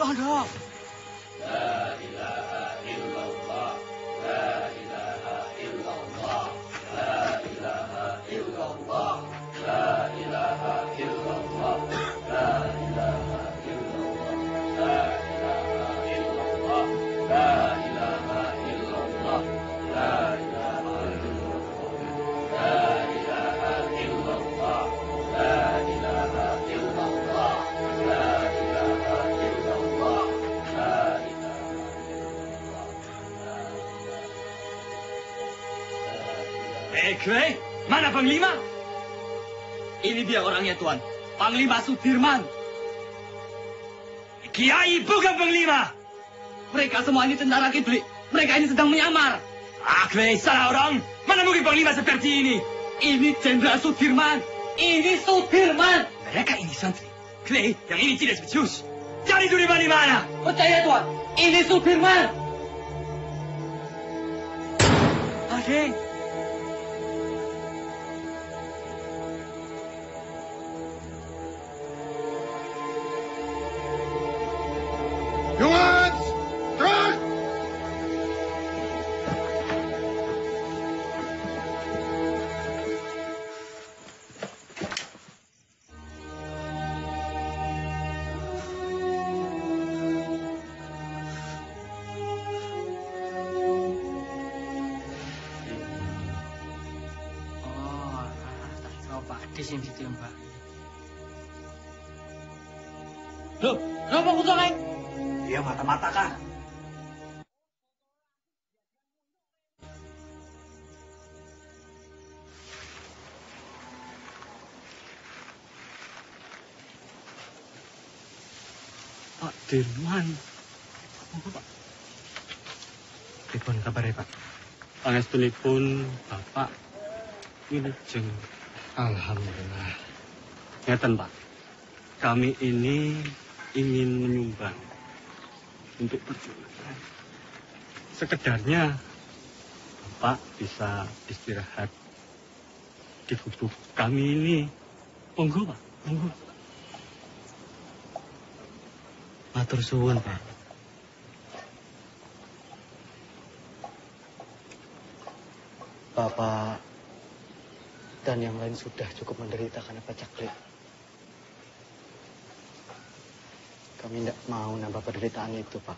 Londo. La ilaha illallah. La ilaha illallah. La ilaha illallah. La ilaha illallah. La ilaha illallah. La ilaha illallah. La ilaha illallah. La ilaha illallah. La ilaha illallah. La ilaha illallah. La ilaha illallah. Kue, mana Panglima? Ini dia orangnya, Tuan. Panglima Sudirman. Kiai bukan Panglima. Mereka semua ini tentara kibli. Mereka ini sedang menyamar. Kue, salah orang. Mana mungkin Panglima seperti ini? Ini Jenderal Sudirman. Ini Sudirman. Mereka ini santri. Kue, yang ini tidak sebejus. Cari Sudirman di mana? Percaya, Tuan. Ini Sudirman. Adeng. Jongens, terug! Di sini ditembak. Loh, kenapa Kunto Kai? Dia mata-mata kan? Pak Dirman. Apa, Pak? Pripun kabare, Pak? Pangestunipun Bapak wilujeng. Alhamdulillah. Ngeten, Pak. Kami ini ingin menyumbang untuk perjuangan. Sekedarnya Bapak bisa istirahat di gubuk kami ini. Monggo, Pak. Monggo. Matur suwun, Pak. Bapak dan yang lain sudah cukup menderita karena pacaklik. Kami tidak mau nambah penderitaan itu, Pak.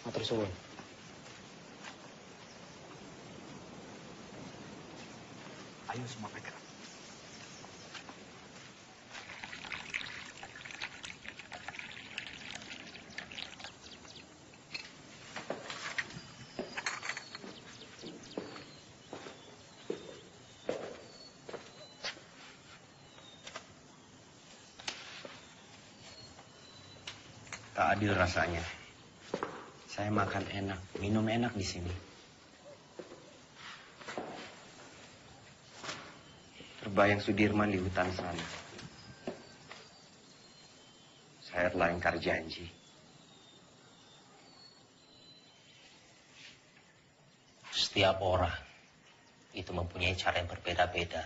Matur suwun. Ayo semua bergerak. Tak adil rasanya. Saya makan enak, minum enak di sini. Terbayang Sudirman di hutan sana. Saya telah ingkar janji. Setiap orang itu mempunyai cara yang berbeda-beda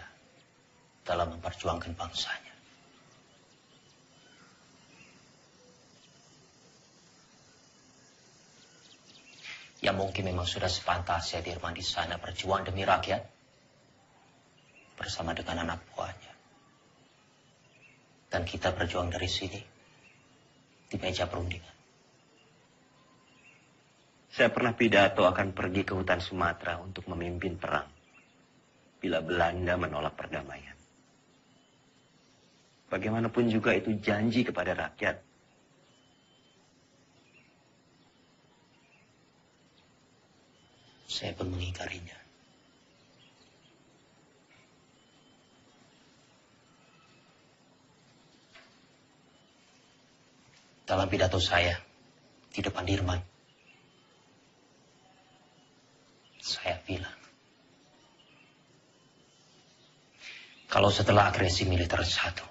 dalam memperjuangkan bangsanya. Ya mungkin memang sudah sepantasnya Dirman di sana berjuang demi rakyat bersama dengan anak buahnya. Dan kita berjuang dari sini di meja perundingan. Saya pernah pidato akan pergi ke hutan Sumatera untuk memimpin perang bila Belanda menolak perdamaian. Bagaimanapun juga itu janji kepada rakyat. Saya pun mengingkarinya. Dalam pidato saya di depan Dirman, saya bilang, kalau setelah agresi militer satu,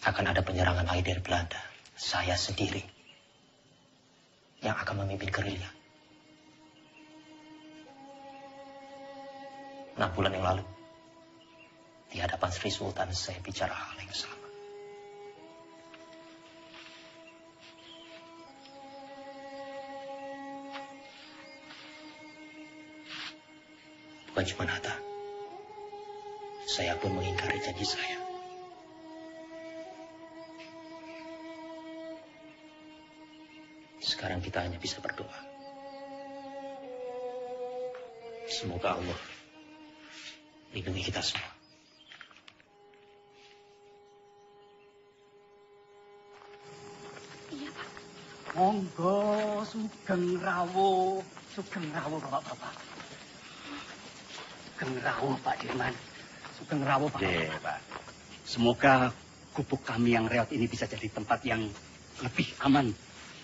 akan ada penyerangan lagi dari Belanda, saya sendiri yang akan memimpin gerilya. 6 bulan yang lalu, di hadapan Sri Sultan saya bicara hal yang sama. Bukan cuma Hatta, saya pun mengingkari janji saya. Sekarang kita hanya bisa berdoa. Semoga Allah lindungi kita semua. Iya, Pak. Monggo, sugeng rawuh Bapak-bapak. Sugeng rawuh Pak Dirman. Sugeng rawuh Pak. Iya, Pak. Semoga gubuk kami yang reot ini bisa jadi tempat yang lebih aman.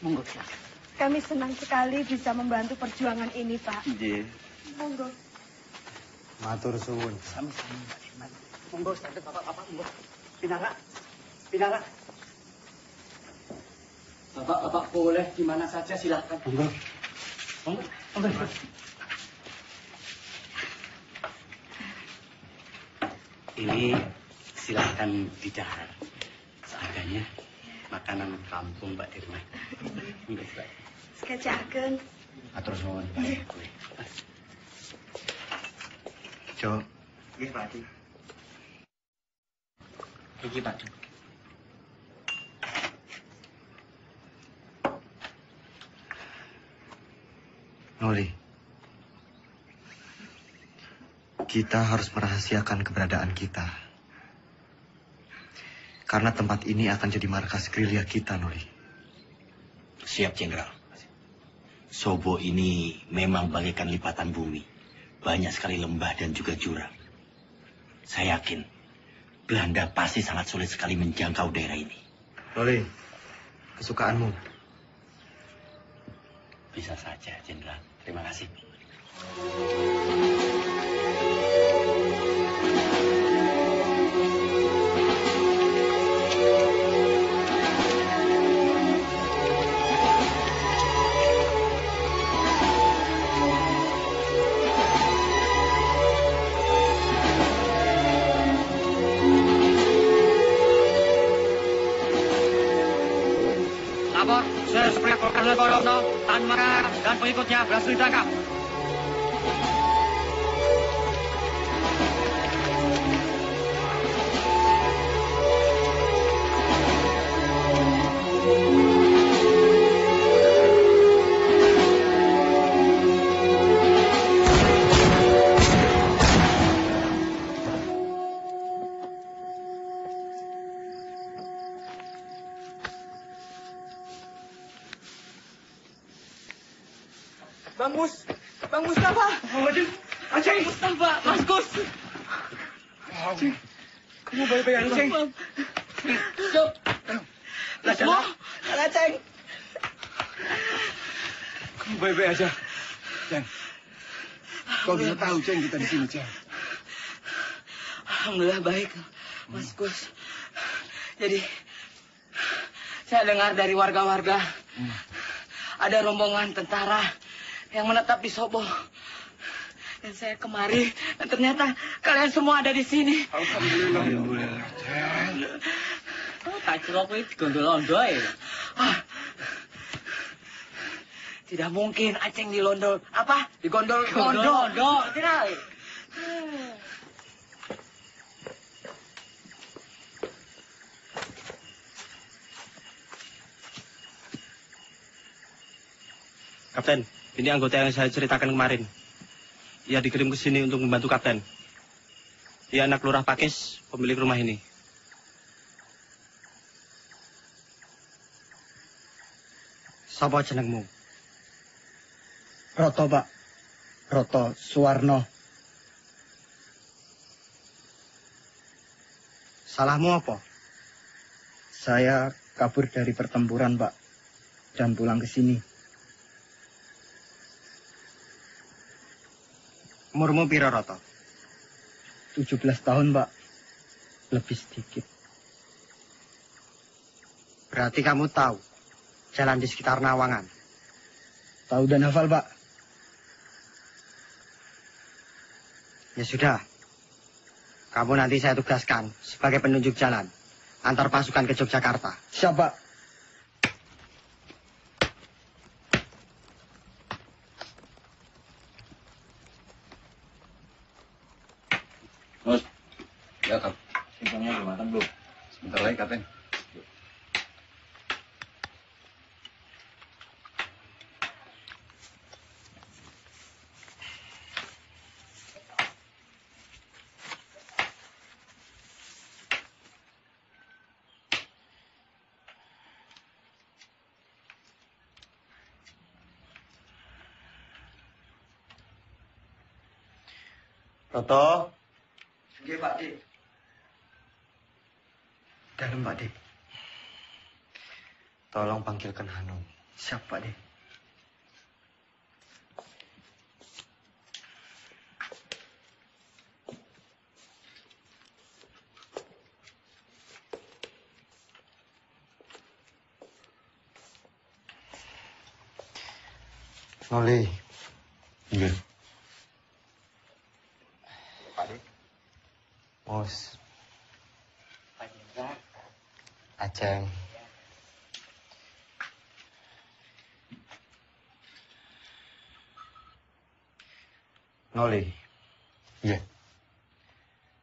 Monggo, silakan. Kami senang sekali bisa membantu perjuangan ini, Pak. Iya. Monggo. Matur suwun. Sama-sama, Pak Dirman. Monggo, silakan Bapak-bapak. Monggo. Pinara. Pinara. Bapak-bapak boleh di mana saja silakan. Monggo. Monggo. Monggo. Ini silakan didahar. Seadanya makanan kampung Mbak Dirman. Monggo, Pak. Sekejapkan. Matur suwun. Jo. Iya, Pak Di. Iki, Pak. Noli, kita harus merahasiakan keberadaan kita. Karena tempat ini akan jadi markas gerilya kita, Noli. Siap, Jenderal. Sobo ini memang bagaikan lipatan bumi. Banyak sekali lembah dan juga jurang. Saya yakin Belanda pasti sangat sulit sekali menjangkau daerah ini. Noli, ke kesukaanmu. Bisa saja, Jenderal. Terima kasih. Lapor, Supriya Kolonel Korono, Tan Maka, dan pengikutnya berhasil ditangkap. Bang Mustafa. Aceng, Mustafa, Mas Gus. Aceng, kamu baik-baik aja, Aceng. Semua, Aceng. Kamu baik-baik aja, Ceng. Kau bisa tahu, Ceng, kita di sini, Ceng. Alhamdulillah baik, Mas Gus. Jadi, saya dengar dari warga-warga ada rombongan tentara yang menetap di Sobo. Dan saya kemari, dan ternyata kalian semua ada di sini. Alhamdulillah. Oh, tak kira aku digondol-ondol ya. Tidak mungkin Aceng dilondol. Apa? Digondol-gondol. Tidak. Kapten, ini anggota yang saya ceritakan kemarin. Ia dikirim ke sini untuk membantu Kapten. Ia anak Lurah Pakis, pemilik rumah ini. Sapa jenengmu? Roto, Pak. Roto Suwarno. Salahmu apa? Saya kabur dari pertempuran, Pak. Dan pulang ke sini. Umurmu piro, Roto? 17 tahun, Pak. Lebih sedikit. Berarti kamu tahu jalan di sekitar Nawangan? Tahu dan hafal, Pak. Ya sudah. Kamu nanti saya tugaskan sebagai penunjuk jalan. Antar pasukan ke Yogyakarta. Siap, Pak. Bos, ya Kap. Simpangnya udah matang belum? Sebentar lagi, Kapten. Roto. Nggih, Pak Dik. Dalam, Pak Dik. Tolong panggilkan Hanum. Siap, Pak Dik. Noli. Iya. Pak Dik. Mus. Aceng. Noli. Iya.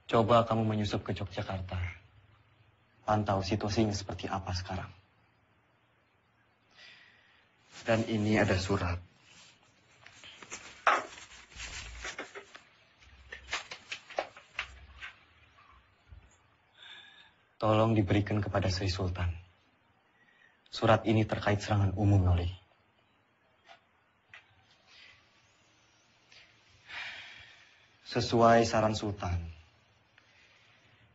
Coba kamu menyusup ke Yogyakarta. Pantau situasinya seperti apa sekarang. Dan ini ada surat. Tolong diberikan kepada Sri Sultan. Surat ini terkait serangan umum, Noli. Sesuai saran Sultan,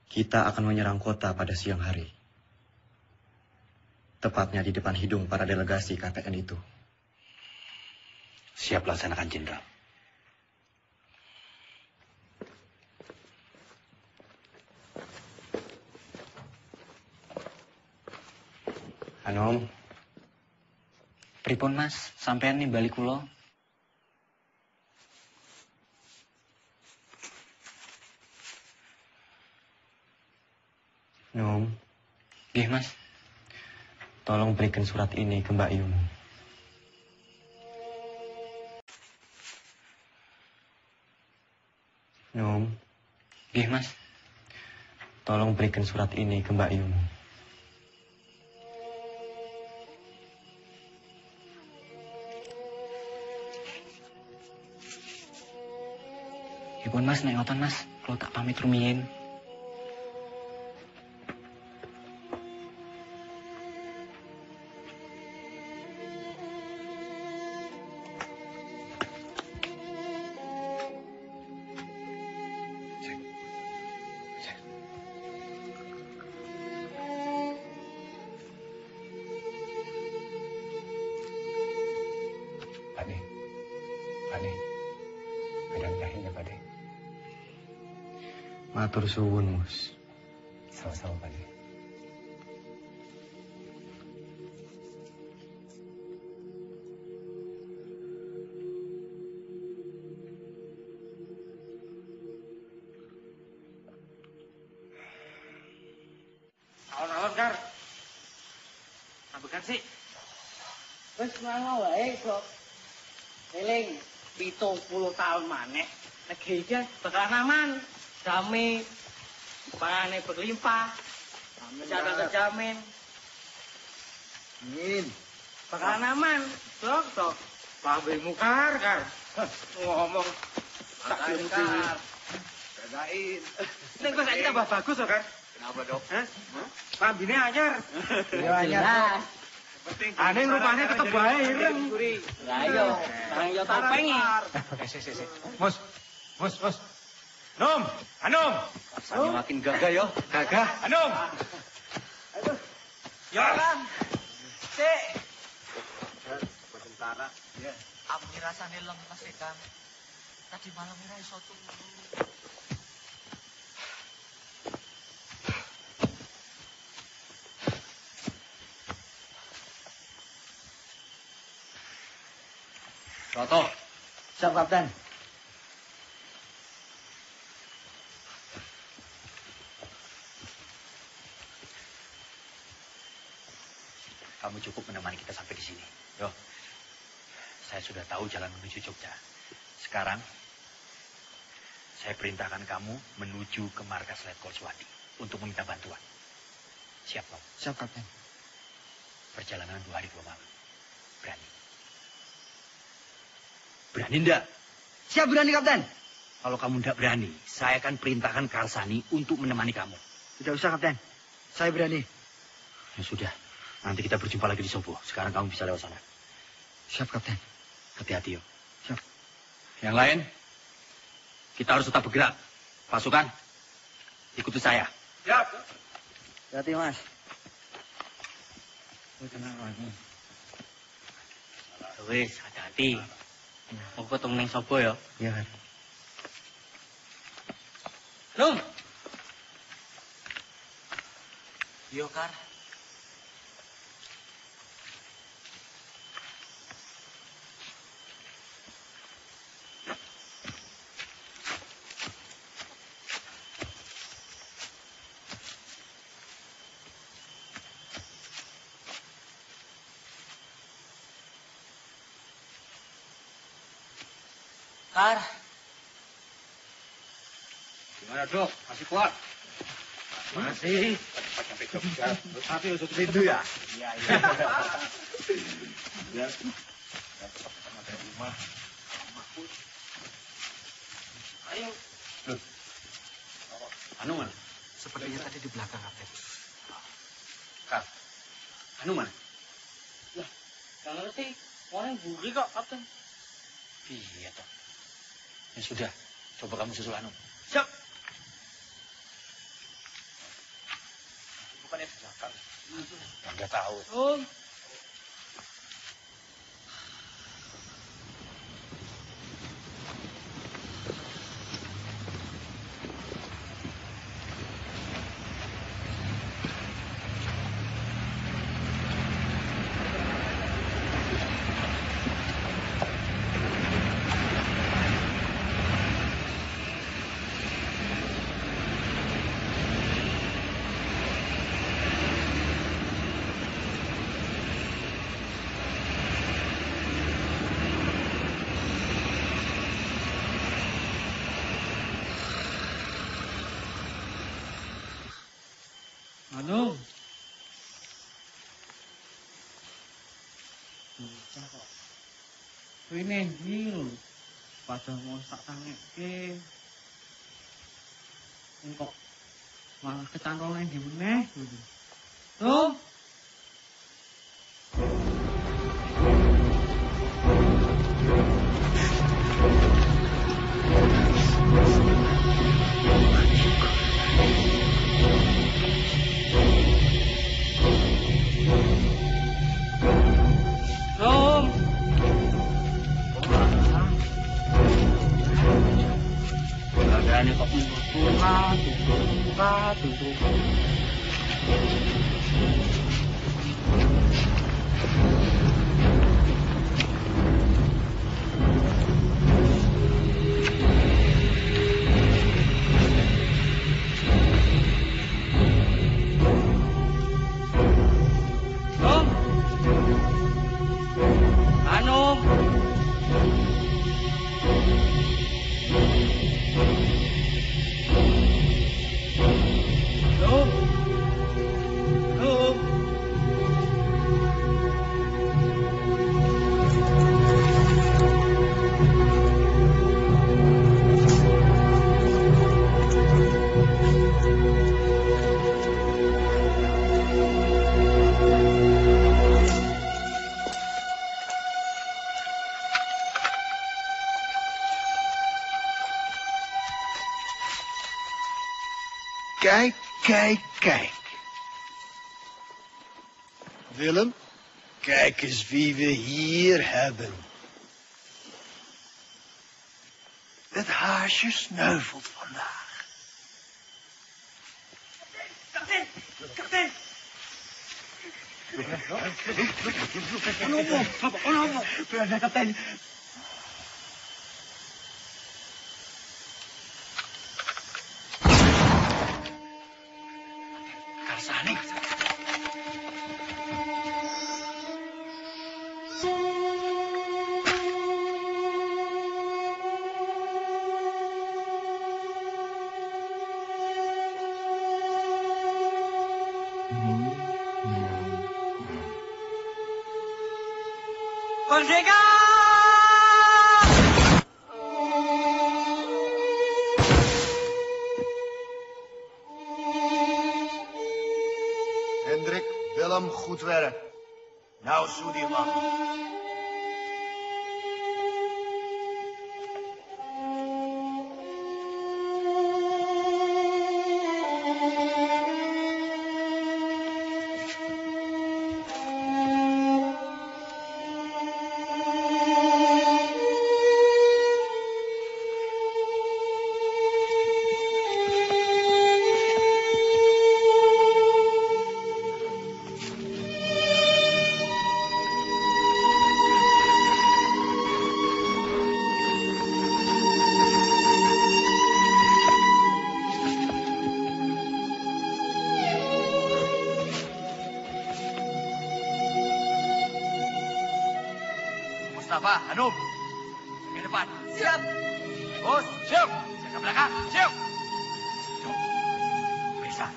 kita akan menyerang kota pada siang hari. Tepatnya di depan hidung para delegasi KPN itu. Siap laksanakan, Jenderal. Anom. Pripun Mas, sampean nih balik kula. Nom. Nggih, Mas. Tolong berikan surat ini ke Mbak Yum. Nom. Nggih, Mas. Tolong berikan surat ini ke Mbak Yum. Ipun Mas, nek ngoten Mas, kalau tak pamit rumiyin. Pak De, ada terakhirnya Pak De. Matur suwun, Mus. Sama-sama Pak De. Alon-alon, Kar. Ambekan sih. Wes mangga wae kok. Eling 70 tahun maneh. Negeri iki bakalan aman. Damai. Panganane berlimpah. Kesehatan terjamin. Amin. Bakalan aman. Dok. Pambemu Kar. Ngomong tak Kar. Bedain. Nek kok saiki tambah bagus kok, Kar. Kenapa, Dok? Hah? Pambine anyar. Ya anyar. Aneh rupanya tetep bae ireng. Lah iya, nang yo topeng. Si. Mus. Nom, Anom. Rasanya makin gagah yo. Gagah, Anom. Aduh. Ya. Sik. Sementara. Ya. Ami rasane lemes e, Kang. Tadi malam ora iso turu. Roto. Siap, Kapten. Kamu cukup menemani kita sampai di sini. Yo, saya sudah tahu jalan menuju Jogja. Sekarang, saya perintahkan kamu menuju ke markas Letkol Suwadi untuk meminta bantuan. Siap, Pak? Siap, Kapten. Perjalanan 2 hari 2 malam. Berani? Berani enggak? Siap, berani, Kapten. Kalau kamu enggak berani, saya akan perintahkan Karsani untuk menemani kamu. Tidak usah, Kapten. Saya berani. Ya sudah, nanti kita berjumpa lagi di Sobo. Sekarang kamu bisa lewat sana. Siap, Kapten. Hati-hati, yo. Siap. Yang lain, kita harus tetap bergerak. Pasukan, ikuti saya. Siap. Hati, Mas. Tenang lagi. Wis, hati-hati. Mau ketemu ning Sobo ya? Iya, Kar. Num. Yo, Kar. Kar. Gimana, Dok? Masih kuat? Masih. Sampai Jogja. Tapi untuk pintu ya? Iya. Ya. Sama dari rumah. Ayo. Loh. Anu mana? Sepertinya tadi di belakang, Kapten. Kak. Anu mana? Lah, gak ngerti. Orang buri kok, Kapten. Iya, toh. Ya sudah, coba kamu susul Anu. Siap. depannya di belakang. Nggak tahu. Anu. Bocah kok. Rene hil. Padahal mau tak tangekke. Kok malah kecantol nang ndi meneh. Tuh. Ini kok tutup. Kijk. Willem, kijk eens wie we hier hebben. Het haasje sneuvelt vandaag. Kapten! Ono. Kapten. Karsani. Merdeka! Hendrik, Willem, goed werk. Nou, Soedirman. Mustafa, Hanum, ke depan. Siap. Bos, siap. Saya ke belakang. Siap. Periksa.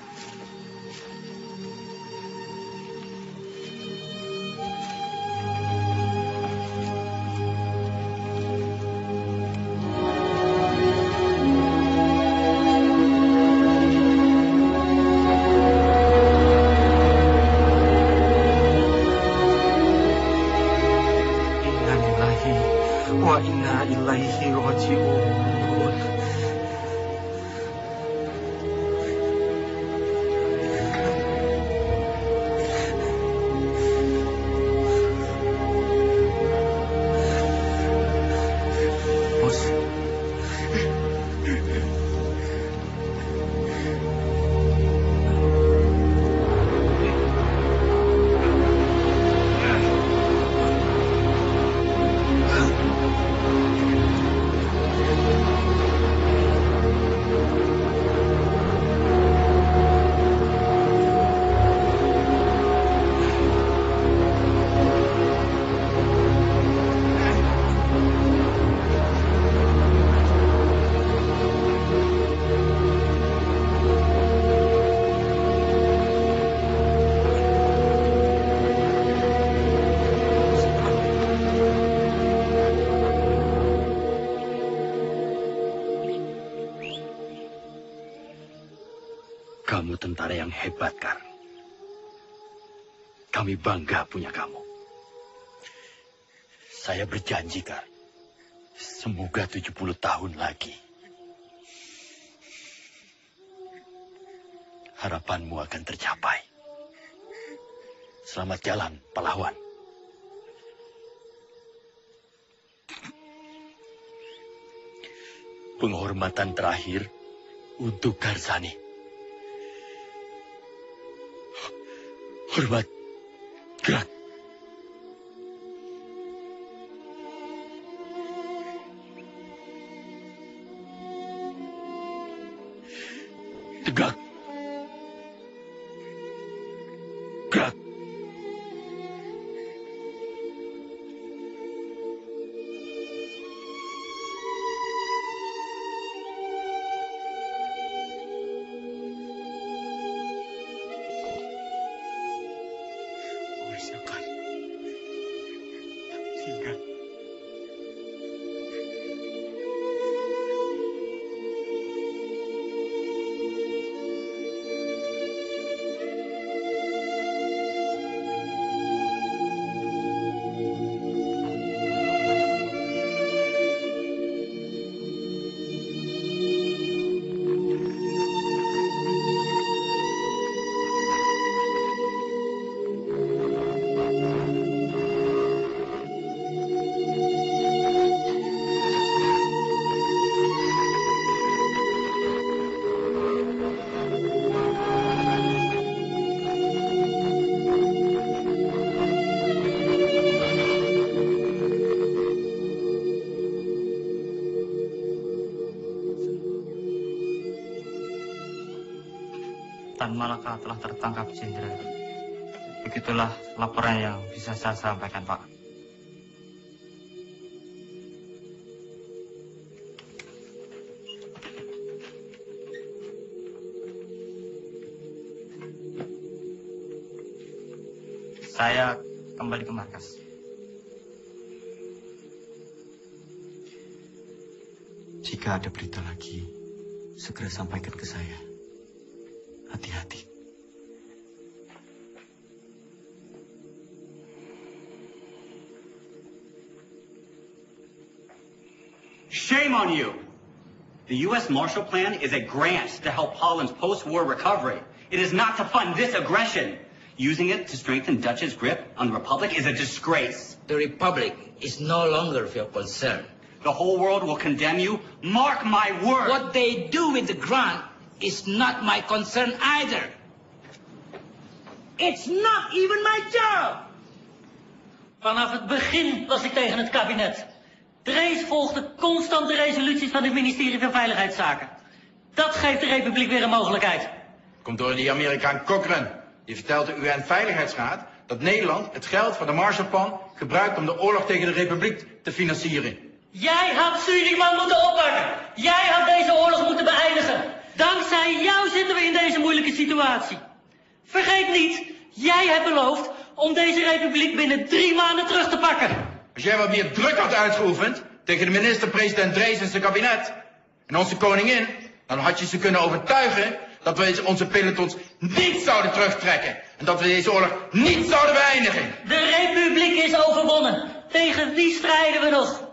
Wa inna ilaihi raji'un. tentara yang hebat, Kar. Kami bangga punya kamu. Saya berjanji, Kar. Semoga 70 tahun lagi. Harapanmu akan tercapai. Selamat jalan, pahlawan. Penghormatan terakhir untuk Garzani. Hormat, gerak. Tegak. Gerak. Tan Malaka telah tertangkap, Jenderal. Begitulah laporan yang bisa saya sampaikan, Pak. Saya kembali ke markas. Jika ada berita lagi, segera sampaikan ke saya. Hati-hati. Shame on you! The U.S. Marshall Plan is a grant to help Holland's post-war recovery. It is not to fund this aggression. Using it to strengthen Dutch's grip on the Republic is a disgrace. The Republic is no longer of your concern. The whole world will condemn you. Mark my word! What they do with the grant is not my concern either. It's not even my job! Vanaf het begin was ik tegen het kabinet. Drees volgde constant de resoluties van het ministerie van Veiligheidszaken. Dat geeft de Republiek weer een mogelijkheid. Komt door die Amerikaan Cochrane. Die vertelt de UN-veiligheidsraad dat Nederland het geld van de Marshallplan gebruikt om de oorlog tegen de Republiek te financieren. Jij had Suriname moeten oppakken. Jij had deze oorlog moeten beëindigen. Dankzij jou zitten we in deze moeilijke situatie. Vergeet niet, jij hebt beloofd om deze republiek binnen 3 maanden terug te pakken. Als jij wat meer druk had uitgeoefend tegen de minister-president Drees en zijn kabinet en onze koningin, dan had je ze kunnen overtuigen dat we onze pelotons niet zouden terugtrekken en dat we deze oorlog niet zouden beëindigen. De republiek is overwonnen. Tegen wie strijden we nog?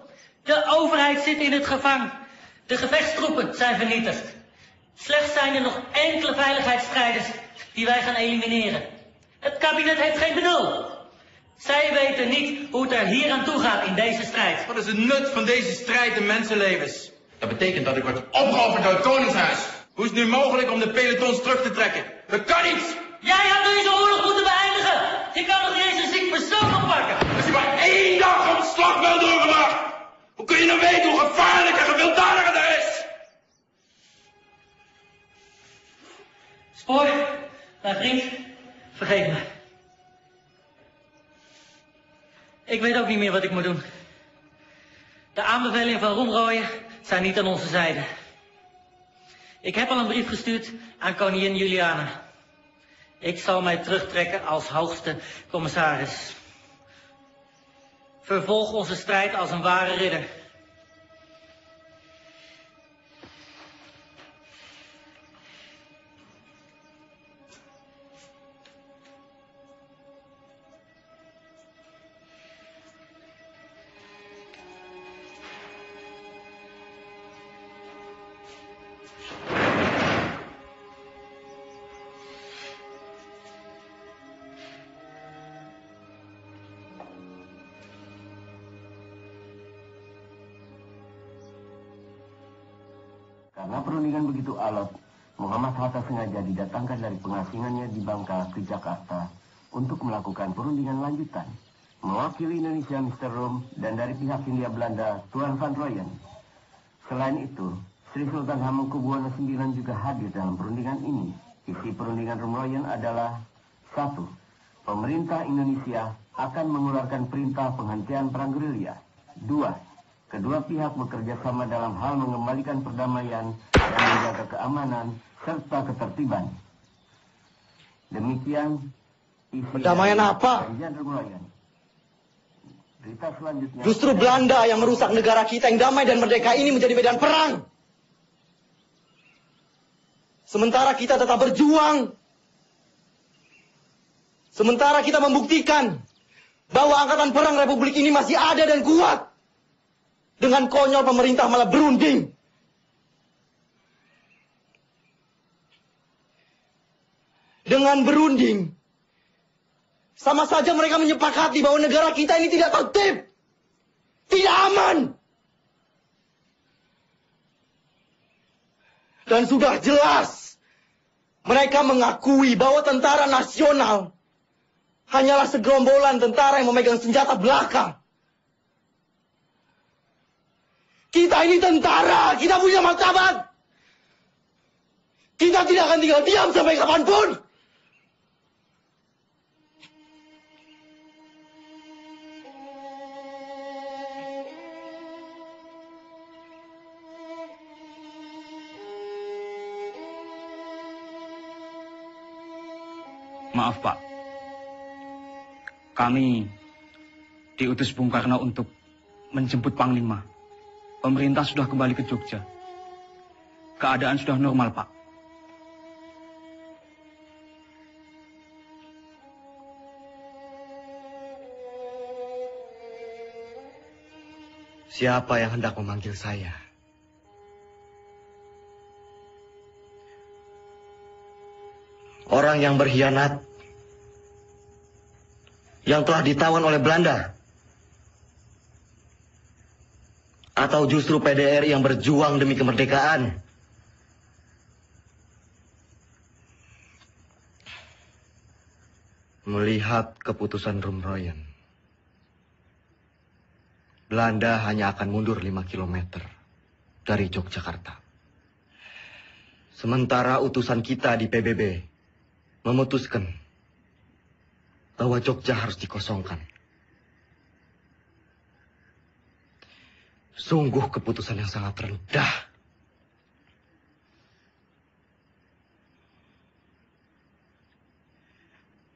De overheid zit in het gevangen. De gevechtstroepen zijn vernietigd. Slechts zijn er nog enkele veiligheidsstrijders die wij gaan elimineren. Het kabinet heeft geen benul. Zij weten niet hoe het er hier aan toe gaat in deze strijd. Wat is het nut van deze strijd in mensenlevens? Dat betekent dat ik word opgeofferd door het Koningshuis. Hoe is het nu mogelijk om de pelotons terug te trekken? Dat kan niet! Jij had deze oorlog moeten beëindigen! Je kan nog niet eens een ziek persoon oppakken! Als je maar 1 dag op het slagveld doorgebracht! Hoe kun je nou weten hoe gevaarlijk en gewelddadig het is? Spoor, mijn vriend, vergeet me. Ik weet ook niet meer wat ik moet doen. De aanbevelingen van Roemrooyen zijn niet aan onze zijde. Ik heb al een brief gestuurd aan koningin Juliana. Ik zal mij terugtrekken als hoogste commissaris. Vervolg onze strijd als een ware ridder. Karena perundingan begitu alot, Muhammad Hatta sengaja didatangkan dari pengasingannya di Bangka ke Jakarta untuk melakukan perundingan lanjutan. Mewakili Indonesia Mr. Rom dan dari pihak Hindia Belanda Tuan Van Rooyen. Selain itu, Sri Sultan Hamengkubuwono IX juga hadir dalam perundingan ini. Isi perundingan Rom Rooyen adalah 1. Pemerintah Indonesia akan mengeluarkan perintah penghentian perang gerilya. 2. Kedua pihak bekerja sama dalam hal mengembalikan perdamaian dan menjaga keamanan serta ketertiban. Demikian isi perdamaian apa? Perjanjian Rom Rooyen. Berita selanjutnya. Justru Belanda yang merusak negara kita yang damai dan merdeka ini menjadi medan perang. Sementara kita tetap berjuang. Sementara kita membuktikan bahwa angkatan perang Republik ini masih ada dan kuat. Dengan konyol pemerintah malah berunding. Dengan berunding, sama saja mereka menyepakati bahwa negara kita ini tidak tertib. Tidak aman. Dan sudah jelas, mereka mengakui bahwa tentara nasional hanyalah segerombolan tentara yang memegang senjata belaka. Kita ini tentara, kita punya martabat. Kita tidak akan tinggal diam sampai kapanpun. Maaf, Pak. Kami diutus Bung Karno untuk menjemput Panglima. Pemerintah sudah kembali ke Jogja. Keadaan sudah normal, Pak. Siapa yang hendak memanggil saya? Orang yang berkhianat, yang telah ditawan oleh Belanda, atau justru PDRI yang berjuang demi kemerdekaan? Melihat keputusan Rom Rooyen, Belanda hanya akan mundur 5 km dari Yogyakarta. Sementara utusan kita di PBB memutuskan bahwa Jogja harus dikosongkan. Sungguh keputusan yang sangat rendah.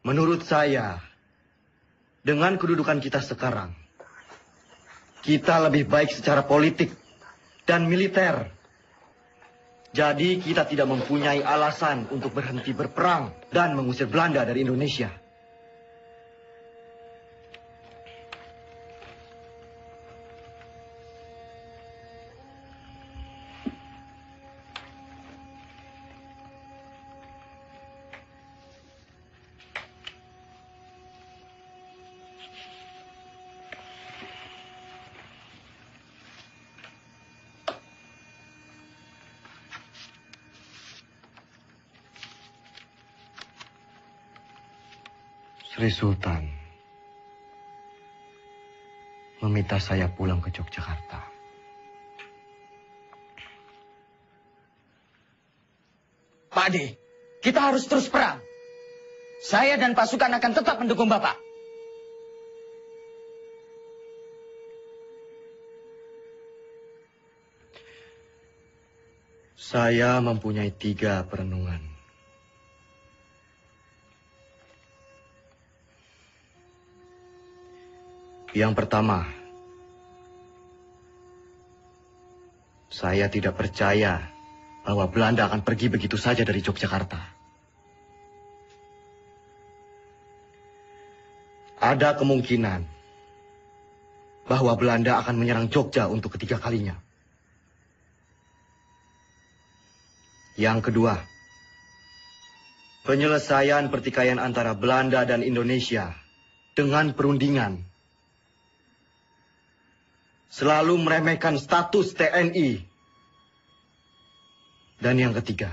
Menurut saya, dengan kedudukan kita sekarang, kita lebih baik secara politik dan militer. Jadi kita tidak mempunyai alasan untuk berhenti berperang dan mengusir Belanda dari Indonesia. Sri Sultan meminta saya pulang ke Yogyakarta. Pak De, kita harus terus perang. Saya dan pasukan akan tetap mendukung Bapak. Saya mempunyai 3 perenungan. Yang pertama, saya tidak percaya bahwa Belanda akan pergi begitu saja dari Yogyakarta. Ada kemungkinan bahwa Belanda akan menyerang Jogja untuk ketiga kalinya. Yang kedua, penyelesaian pertikaian antara Belanda dan Indonesia dengan perundingan selalu meremehkan status TNI Dan yang ketiga,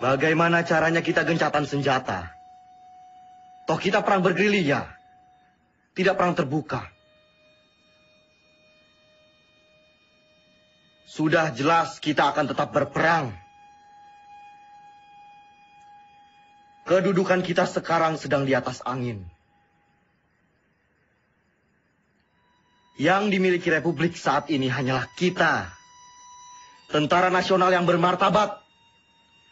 bagaimana caranya kita gencatan senjata? Toh kita perang bergerilya, tidak perang terbuka. Sudah jelas kita akan tetap berperang. Kedudukan kita sekarang sedang di atas angin. Yang dimiliki Republik saat ini hanyalah kita, tentara nasional yang bermartabat,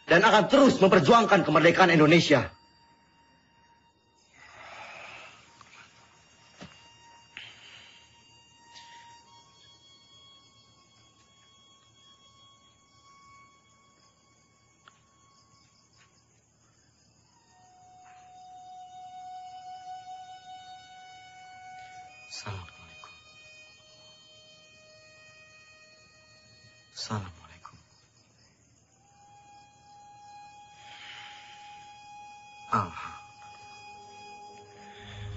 dan akan terus memperjuangkan kemerdekaan Indonesia. Assalamualaikum.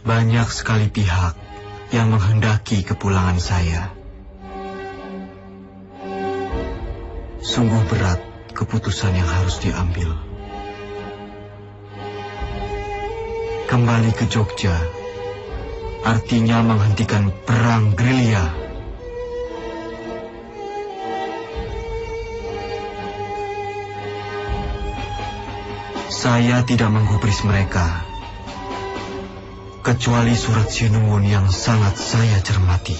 Banyak sekali pihak yang menghendaki kepulangan saya. Sungguh berat keputusan yang harus diambil. Kembali ke Jogja artinya menghentikan perang gerilya. Saya tidak menggubris mereka, kecuali surat Sinuwun yang sangat saya cermati.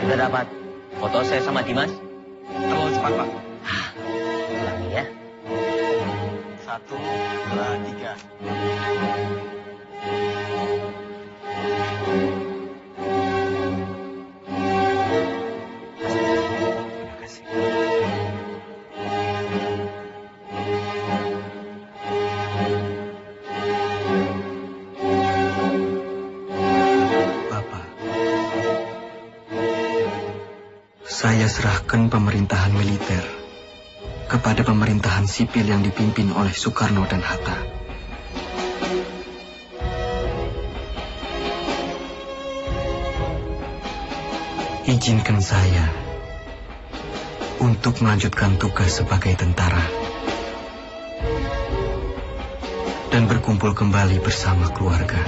Sudah dapat foto saya sama Dimas? Terlalu cepat, Pak. Ulangi ya. 1, 2, 3. Saya serahkan pemerintahan militer kepada pemerintahan sipil yang dipimpin oleh Soekarno dan Hatta. Izinkan saya untuk melanjutkan tugas sebagai tentara dan berkumpul kembali bersama keluarga.